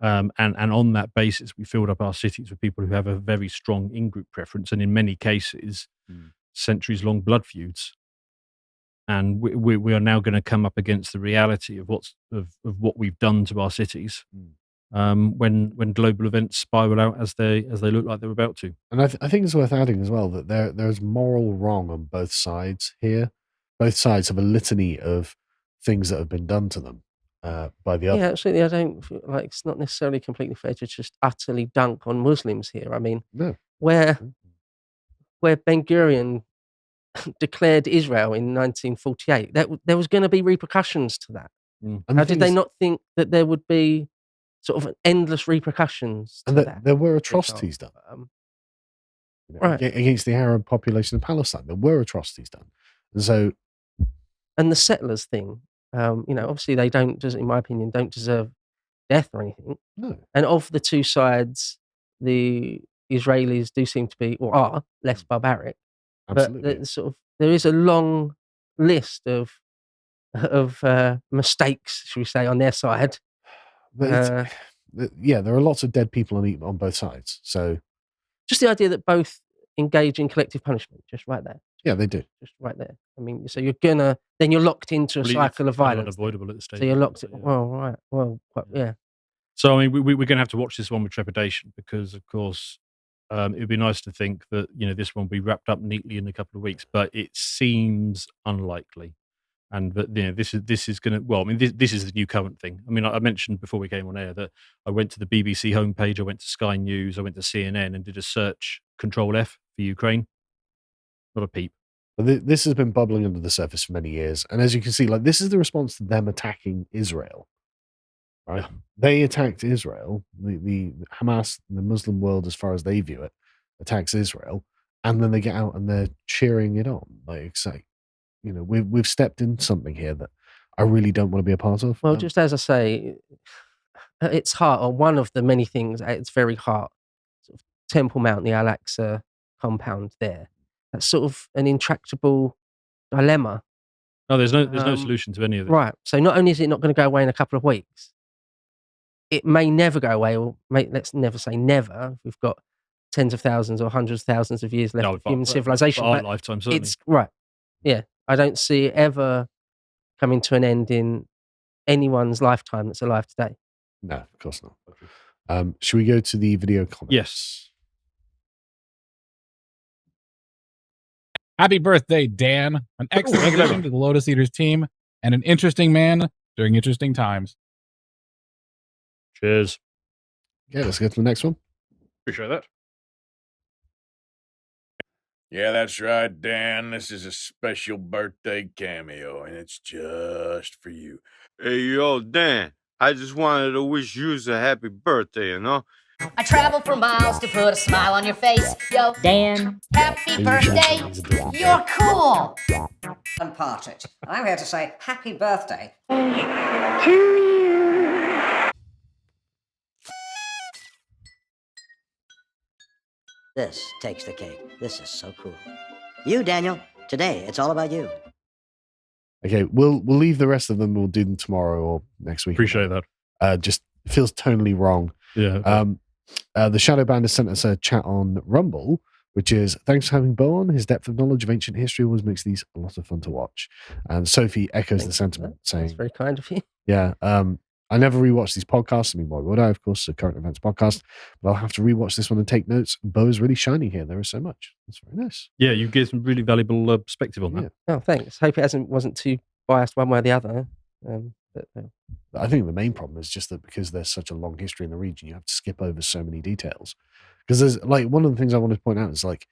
And on that basis, we filled up our cities with people who have a very strong in-group preference, and in many cases, centuries-long blood feuds. And we are now going to come up against the reality of what we've done to our cities when global events spiral out as they look like they're about to. And I think it's worth adding as well that there's moral wrong on both sides here. Both sides have a litany of things that have been done to them by the other. Yeah, absolutely. I don't feel like it's not necessarily completely fair to just utterly dunk on Muslims here. I mean, where Ben Gurion declared Israel in 1948, there was going to be repercussions to that. How did they not think that there would be sort of endless repercussions to that? There were atrocities done against the Arab population of Palestine. There were atrocities done. And the settlers thing, obviously they don't, in my opinion, don't deserve death or anything. No. And of the two sides, the Israelis do seem to be, or are, less barbaric. Absolutely. But there is a long list of mistakes, should we say, on their side. But there are lots of dead people on both sides. So just the idea that both engage in collective punishment, just right there. Yeah, they do. Just right there. I mean, so then you're locked into a cycle of violence. Unavoidable at the stage. So you're locked. Well, right. Well, yeah. So I mean, we're going to have to watch this one with trepidation because, of course, it would be nice to think that this one will be wrapped up neatly in a couple of weeks, but it seems unlikely. And that this is going to. Well, I mean, this is the new current thing. I mean, I mentioned before we came on air that I went to the BBC homepage, I went to Sky News, I went to CNN, and did a search Control F for Ukraine. Not a peep. This has been bubbling under the surface for many years, and as you can see, like this is the response to them attacking Israel. Right? Yeah. They attacked Israel. The Hamas, the Muslim world, as far as they view it, attacks Israel, and then they get out and they're cheering it on. Like, say, we've stepped into something here that I really don't want to be a part of. Well, just as I say, it's heart, or one of the many things at its very heart, sort of Temple Mount, the Al-Aqsa compound there. That's sort of an intractable dilemma. No, there's no solution to any of it. Right. So not only is it not going to go away in a couple of weeks, it may never go away, or let's never say never. We've got tens of thousands or hundreds of thousands of years left of human civilization. Our lifetime, certainly. It's right. Yeah. I don't see it ever coming to an end in anyone's lifetime that's alive today. No, of course not. Should we go to the video comments? Yes. Happy birthday, Dan. An excellent addition to the Lotus Eaters team and an interesting man during interesting times. Cheers. Okay, let's go to the next one. Appreciate that. Yeah, that's right, Dan. This is a special birthday cameo, and it's just for you. Hey, yo, Dan, I just wanted to wish you a happy birthday, I travel for miles to put a smile on your face. Yo, Dan. happy birthday. You're cool. And Partridge. I'm here to say happy birthday. This takes the cake. This is so cool. You, Daniel. Today, it's all about you. Okay, we'll leave the rest of them. We'll do them tomorrow or next week. Appreciate that. Just feels tonally wrong. Yeah. The Shadow Band has sent us a chat on Rumble, which is thanks for having Bo on. His depth of knowledge of ancient history always makes these a lot of fun to watch. And Sophie echoes the sentiment, saying, That's very kind of you. Yeah, I never rewatch these podcasts. I mean, why would I? Of course, a current events podcast, but I'll have to rewatch this one and take notes. Bo is really shining here. There is so much. That's very nice. Yeah, you give some really valuable perspective on that. Oh, thanks. Hope it wasn't too biased one way or the other. I think the main problem is just that because there's such a long history in the region, you have to skip over so many details. Because there's like one of the things I wanted to point out is like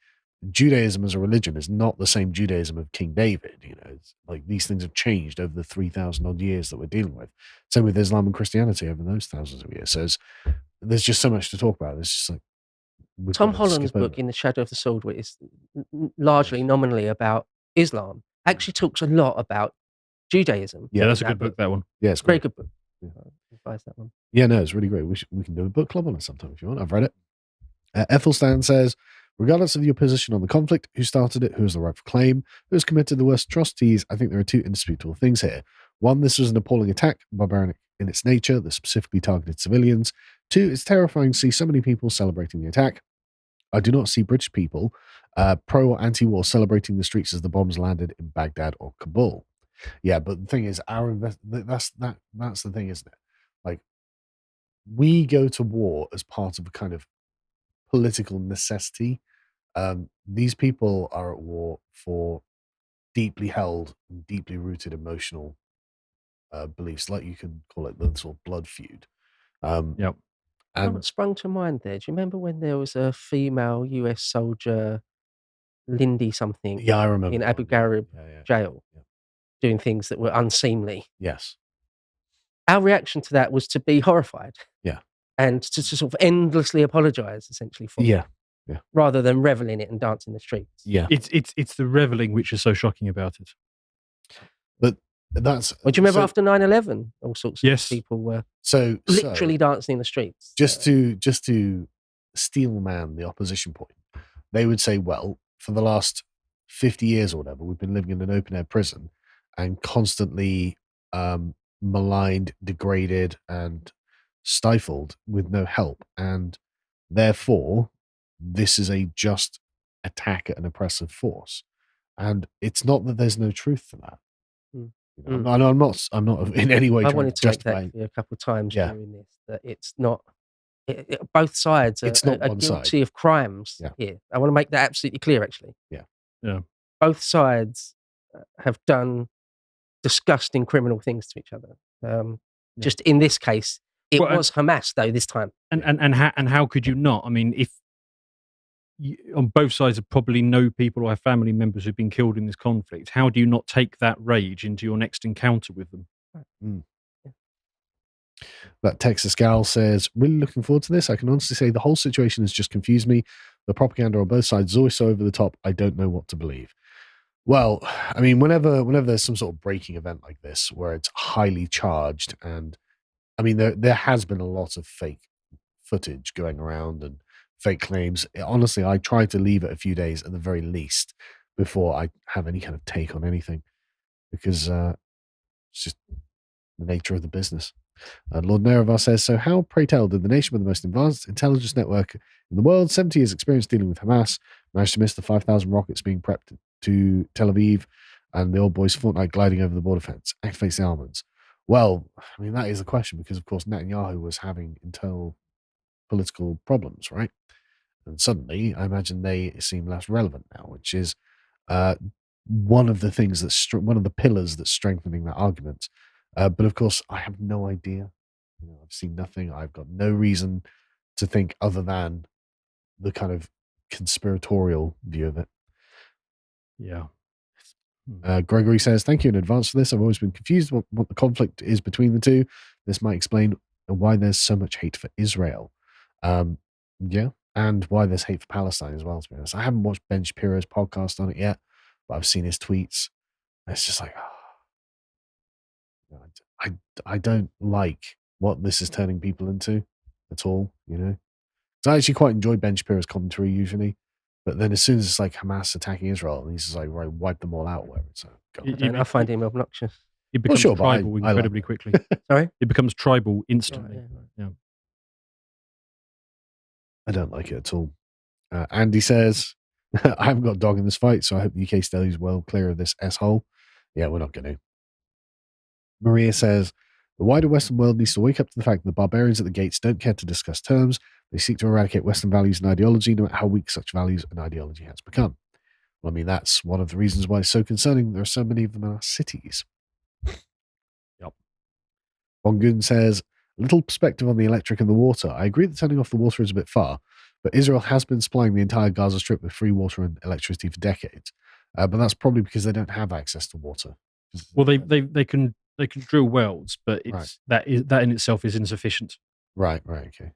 Judaism as a religion is not the same Judaism of King David. You know, it's like these things have changed over the 3,000 odd years that we're dealing with. Same with Islam and Christianity over those thousands of years. So there's just so much to talk about. It's just like Tom Holland's book In the Shadow of the Sword, which is largely nominally about Islam, actually talks a lot about Judaism. Yeah, that's a good book, that one. Yeah, it's very great. good book. Yeah. Advise that one. Yeah, no, it's really great. We can do a book club on it sometime if you want. I've read it. Ethelstan says, regardless of your position on the conflict, who started it, who has the rightful claim, who has committed the worst atrocities, I think there are two indisputable things here. One, this was an appalling attack, barbaric in its nature, that specifically targeted civilians. Two, it's terrifying to see so many people celebrating the attack. I do not see British people, pro or anti-war, celebrating the streets as the bombs landed in Baghdad or Kabul. Yeah, but the thing is, that's the thing, isn't it? Like, we go to war as part of a kind of political necessity. These people are at war for deeply held and deeply rooted emotional beliefs, like you can call it the sort of blood feud. Yep. And What sprung to mind there? Do you remember when there was a female US soldier, Lindy something, yeah, I remember in that Abu one. Ghraib Yeah. jail, doing things that were unseemly? Yes. Our reaction to that was to be horrified. Yeah. And to sort of endlessly apologize, essentially, for it, Yeah. rather than revel in it and dance in the streets. Yeah. It's the reveling which is so shocking about it. But that's. Well, do you remember so, after 9/11, all sorts of Yes. people were So literally dancing in the streets? just to steel man the opposition point, they would say, well, for the last 50 years or whatever, we've been living in an open air prison and constantly maligned, degraded, and stifled with no help, and therefore this is a just attack at an oppressive force. And it's not that there's no truth to that. Mm. You know, I'm not in any way I trying wanted to to make justify. that clear a couple of times Yeah. during this, that it's not. Both sides are, It's not are one side. guilty of crimes Yeah. here. I want to make that absolutely clear, actually. Yeah. Yeah. Both sides have done disgusting criminal things to each other. Just in this case, it Well, was Hamas, though, this time. And how could you not? I mean, if on both sides have probably know people or have family members who've been killed in this conflict, how do you not take that rage into your next encounter with them? But Texas Gal says, really looking forward to this. I can honestly say the whole situation has just confused me. The propaganda on both sides is always so over the top. I don't know what to believe. Well, I mean, whenever there's some sort of breaking event like this where it's highly charged, and I mean, there has been a lot of fake footage going around and fake claims. Honestly, I try to leave it a few days at the very least before I have any kind of take on anything, because it's just the nature of the business. Lord Nerevar says, so how, pray tell, did the nation with the most advanced intelligence network in the world, 70 years experience dealing with Hamas, manage to miss the 5,000 rockets being prepped to Tel Aviv and the old boys fortnight gliding over the border fence, activates the armaments? Well, I mean, that is the question, because of course Netanyahu was having internal political problems, right? And suddenly, I imagine they seem less relevant now, which is one of the things that's one of the pillars that's strengthening that argument. But of course, I have no idea. You know, I've seen nothing. I've got no reason to think other than the kind of conspiratorial view of it. Yeah. Gregory says, thank you in advance for this. I've always been confused what the conflict is between the two. This might explain why there's so much hate for Israel. Yeah, and why there's hate for Palestine as well, to be honest. I haven't watched Ben Shapiro's podcast on it yet, but I've seen his tweets. And it's just like, I don't like what this is turning people into at all, you know? So I actually quite enjoy Ben Shapiro's commentary usually, but then as soon as it's like Hamas attacking Israel, and he's just like, right, wipe them all out, whatever. So, I find him obnoxious. It becomes sure, but tribal I like incredibly it. quickly. Sorry? It becomes tribal instantly. Right, Yeah. I don't like it at all. Andy says, I haven't got a dog in this fight, so I hope the UK stays well clear of this S-hole. Yeah, we're not going to. Maria says, the wider Western world needs to wake up to the fact that the barbarians at the gates don't care to discuss terms. They seek to eradicate Western values and ideology, no matter how weak such values and ideology has become. Well, I mean, that's one of the reasons why it's so concerning there are so many of them in our cities. Yep. Bongun says, little perspective on the electric and the water. I agree that turning off the water is a bit far, but Israel has been supplying the entire Gaza Strip with free water and electricity for decades. But that's probably because they don't have access to water. Well, they can drill wells, but it's that in itself is insufficient. Right, okay.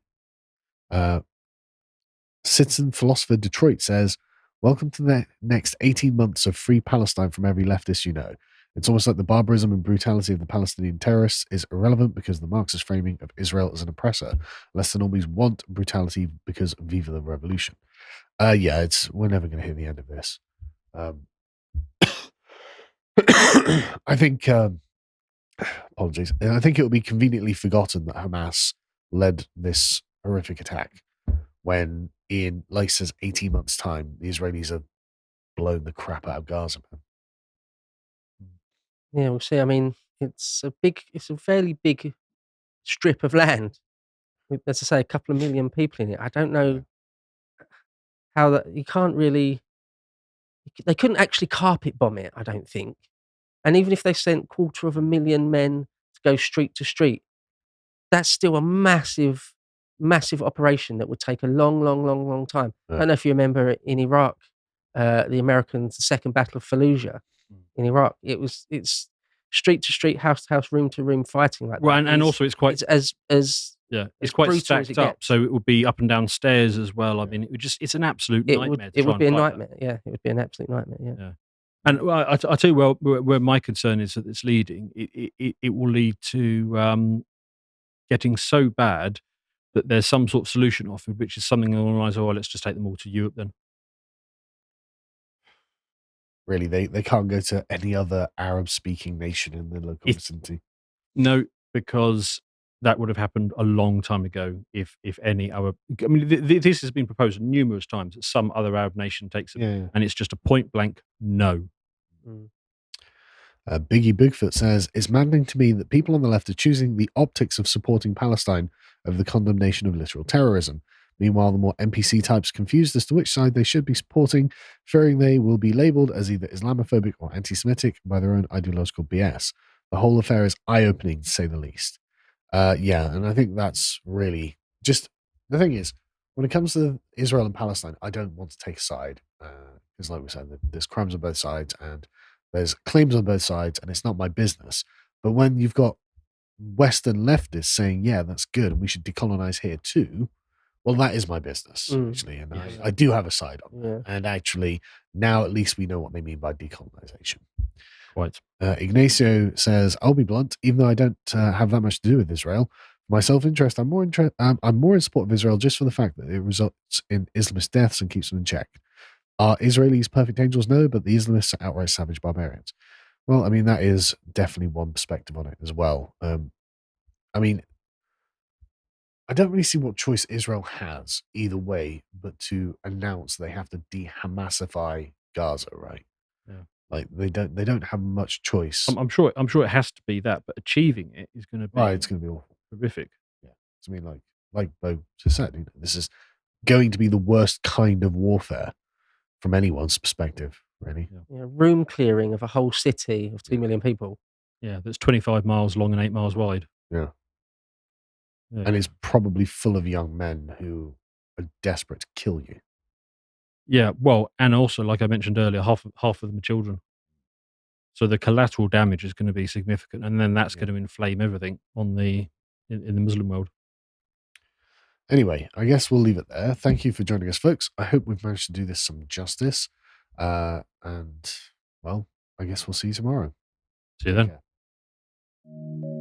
Citizen Philosopher Detroit says, welcome to the next 18 months of free Palestine from every leftist you know. It's almost like the barbarism and brutality of the Palestinian terrorists is irrelevant because the Marxist framing of Israel as an oppressor, less than always want brutality because viva the revolution. Yeah, we're never going to hear the end of this. I think, apologies, I think it will be conveniently forgotten that Hamas led this horrific attack when in, like says, 18 months' time, the Israelis have blown the crap out of Gaza, man. Yeah, we'll see. I mean, it's a fairly big strip of land with, as I say, a couple of million people in it. I don't know how that you can't really. They couldn't actually carpet bomb it, I don't think. And even if they sent 250,000 men to go street to street, that's still a massive, massive operation that would take a long, long, long, long time. I don't know if you remember in Iraq, the Americans, the Second Battle of Fallujah in Iraq. It's street to street, house to house, room to room fighting like that. Well, and also it's quite as it's quite brutal as stacked it up, gets. so it would be up and down stairs as well. I mean, it's an absolute nightmare. It would be a fight that. nightmare. Yeah, it would be an absolute nightmare. Yeah. And I tell you where my concern is that it's leading. It will lead to getting so bad that there's some sort of solution offered, which is something along the lines of, let's just take them all to Europe then. Really, they can't go to any other Arab-speaking nation in the local vicinity. No, because that would have happened a long time ago. If any other, I mean, this has been proposed numerous times that some other Arab nation takes them, and it's just a point blank no. Biggie Bigfoot says, it's maddening to me that people on the left are choosing the optics of supporting Palestine over the condemnation of literal terrorism. Meanwhile, the more NPC types confused as to which side they should be supporting, fearing they will be labelled as either Islamophobic or anti-Semitic by their own ideological BS. The whole affair is eye-opening, to say the least. Yeah, and I think that's really just the thing is, when it comes to Israel and Palestine, I don't want to take a side because, like we said, there's crimes on both sides and there's claims on both sides, and it's not my business. But when you've got Western leftists saying, "Yeah, that's good, and we should decolonize here too," well, that is my business actually, and I do have a side on that. And actually, now at least we know what they mean by decolonization. Quite. Ignacio says, "I'll be blunt. Even though I don't have that much to do with Israel, for my self-interest, I'm more in support of Israel just for the fact that it results in Islamist deaths and keeps them in check. Are Israelis perfect angels? No, but the Islamists are outright savage barbarians." Well, I mean, that is definitely one perspective on it as well. I mean, I don't really see what choice Israel has either way, but to announce they have to de-Hamasify Gaza, right? Yeah. Like they don't have much choice. I'm sure it has to be that, but achieving it is going to be it's going to be awful, horrific. Yeah, I mean, like Bo just said, this is going to be the worst kind of warfare from anyone's perspective, really. Yeah, room clearing of a whole city of 2 million people. Yeah, that's 25 miles long and 8 miles wide. Yeah. And it's probably full of young men who are desperate to kill you. Yeah, well, and also, like I mentioned earlier, half of them are children. So the collateral damage is going to be significant, and then that's going to inflame everything on in the Muslim world. Anyway, I guess we'll leave it there. Thank you for joining us, folks. I hope we've managed to do this some justice. And, well, I guess we'll see you tomorrow. See you Take then. care.